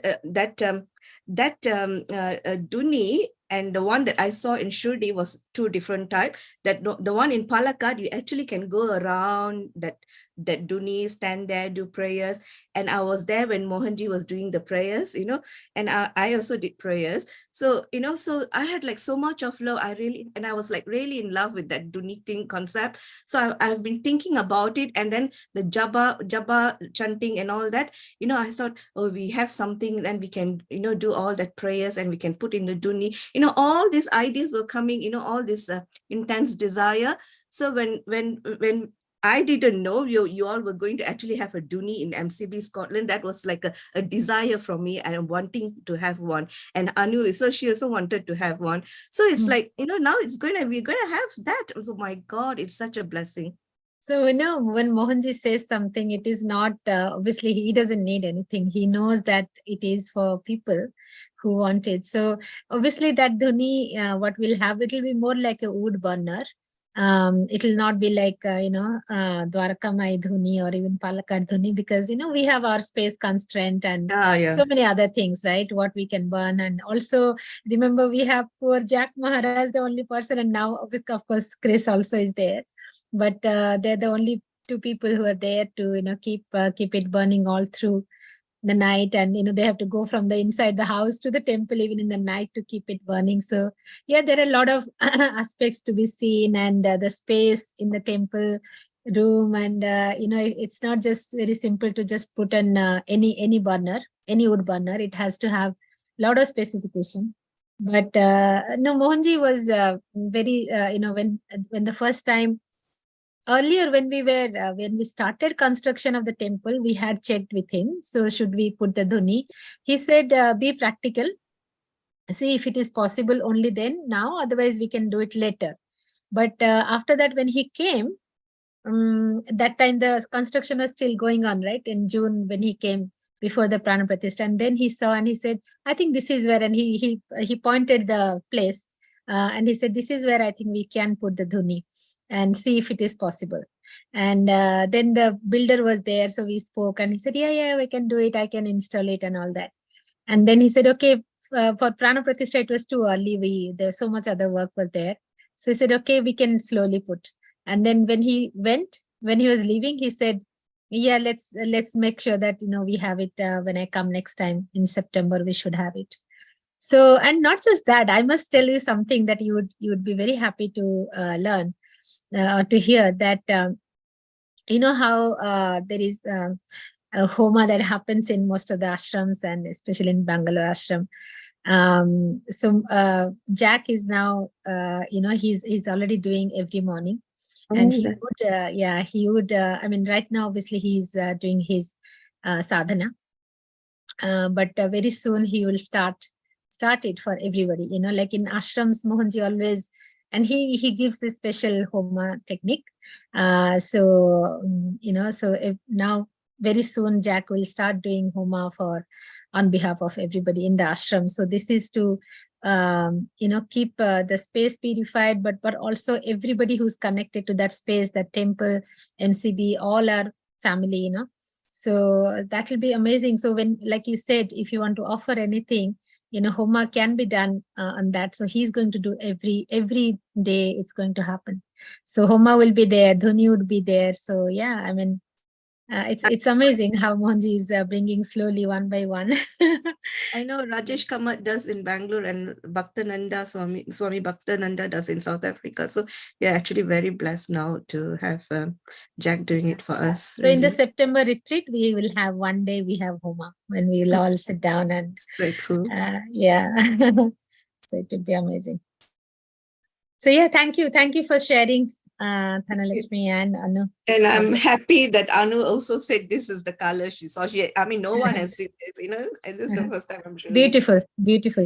Duni and the one that I saw in Shirdi was two different types. The one in Palakkad, you actually can go around that Duni, stand there, do prayers. And I was there when Mohanji was doing the prayers, and I also did prayers. So, so I had like so much of love. I was like really in love with that Duni thing concept. So I've been thinking about it. And then the Jabba chanting and all that, I thought, oh, we have something, and we can, do all that prayers, and we can put in the Duni. All these ideas were coming, all this intense desire. So when I didn't know you all were going to actually have a Duni in MCB Scotland, that was like a desire from me, and I'm wanting to have one. And Anu, so she also wanted to have one. So it's like, now we're going to have that. So my God, it's such a blessing. So, when Mohanji says something, it is not, obviously he doesn't need anything. He knows that it is for people who want it. So obviously that dhuni, what we'll have, it will be more like a wood burner. It will not be like, Dwarakamai dhuni or even Palakkad dhuni, because, we have our space constraint and so many other things, right? What we can burn. And also, remember, we have poor Jack Maharaj, the only person, and now, of course, Chris also is there. But they're the only two people who are there to, keep it burning all through the night. And, they have to go from the inside the house to the temple even in the night to keep it burning. So, yeah, there are a lot of aspects to be seen, and the space in the temple room, and it's not just very simple to just put an any burner, any wood burner. It has to have a lot of specification. But no, Mohanji was very when the first time, earlier when we started construction of the temple, we had checked with him, so should we put the dhuni? He said, be practical, see if it is possible, only then now, otherwise we can do it later. But after that, when he came, that time the construction was still going on, right? In June, when he came before the Prana Pratishtha, and then he saw and he said, I think this is where, and he pointed the place, and he said, this is where I think we can put the dhuni and see if it is possible. And then the builder was there, so we spoke, and he said, yeah, we can do it, I can install it and all that. And then he said, okay, for Prana Pratishtha, it was too early. There's so much other work was there. So he said, okay, we can slowly put. And then when he was leaving, he said, yeah, let's make sure that, we have it when I come next time in September, we should have it. So, and not just that, I must tell you something that you would be very happy to learn or to hear, that, how there is a homa that happens in most of the ashrams, and especially in Bangalore ashram. So Jack is now, he's already doing every morning. And he would, right now, obviously, he's doing his sadhana. But very soon he will start it for everybody, like in ashrams, Mohanji always, and he gives this special homa technique. So if now, very soon, Jack will start doing homa on behalf of everybody in the ashram. So this is to keep the space purified, but also everybody who's connected to that space, that temple, MCB, all our family, So that will be amazing. So when, like you said, if you want to offer anything, homa can be done on that. So he's going to do every day. It's going to happen. So homa will be there, dhuni would be there. So yeah, it's amazing how Mohanji is bringing slowly one by one. I know Rajesh Kamat does in Bangalore, and Bhaktananda, Swami Bhaktananda does in South Africa. So we're actually very blessed now to have Jack doing it for us. So in the September retreat, we will have one day, we have homa, when we will all sit down and it's grateful. Yeah. So it will be amazing. So yeah, thank you for sharing, Dhanalakshmi and Anu. And I'm happy that Anu also said this is the color she saw. No one has seen this, This is the first time I'm showing. Beautiful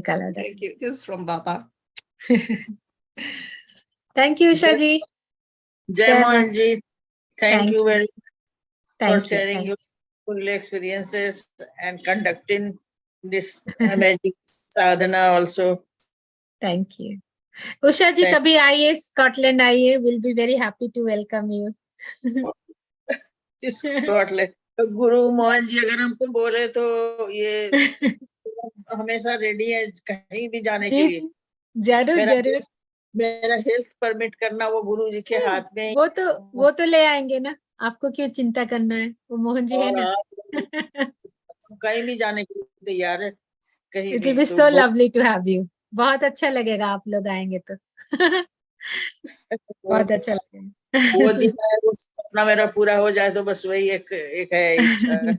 color. Thank you. This is from Baba. Thank you, Shaji. Jai Mohanji. Thank you very much for sharing Thank you. your full experiences and conducting this amazing sadhana also. Thank you. Usha ji, kabhi आइए, Scotland आइए. We'll be very happy to welcome you. Scotland. गुरु मोहन जी अगर हमको बोले तो ये हमेशा ready है कहीं भी जाने के लिए. जरूर. मेरा हेल्थ परमिट करना वो गुरु जी के हाथ में. वो तो ले आएंगे ना. आपको क्यों चिंता करना है? वो मोहन जी है ना. कहीं भी जाने के लिए तैयार है. कहीं It will be so lovely to have you. बहुत अच्छा लगेगा आप लोग आएंगे तो. बहुत अच्छा लगेगा. वो दिन है, वो सपना मेरा पूरा हो जाए तो बस वही एक है इच्छा.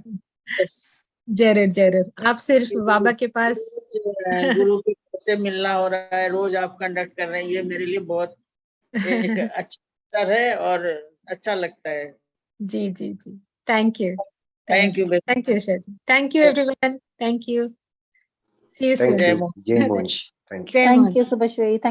जरूर. आप सिर्फ बाबा के पास गुरु से मिलना हो रहा है, रोज आप कंडक्ट कर रहे हैं, ये मेरे लिए बहुत एक अच्छा है और अच्छा लगता है. जी. Thank you. Thank you. Thank you, Shaji. Thank you, everyone. Thank you. See you soon. Jai Mohanji. Thank you. Thank you, Subhashri. Thank you.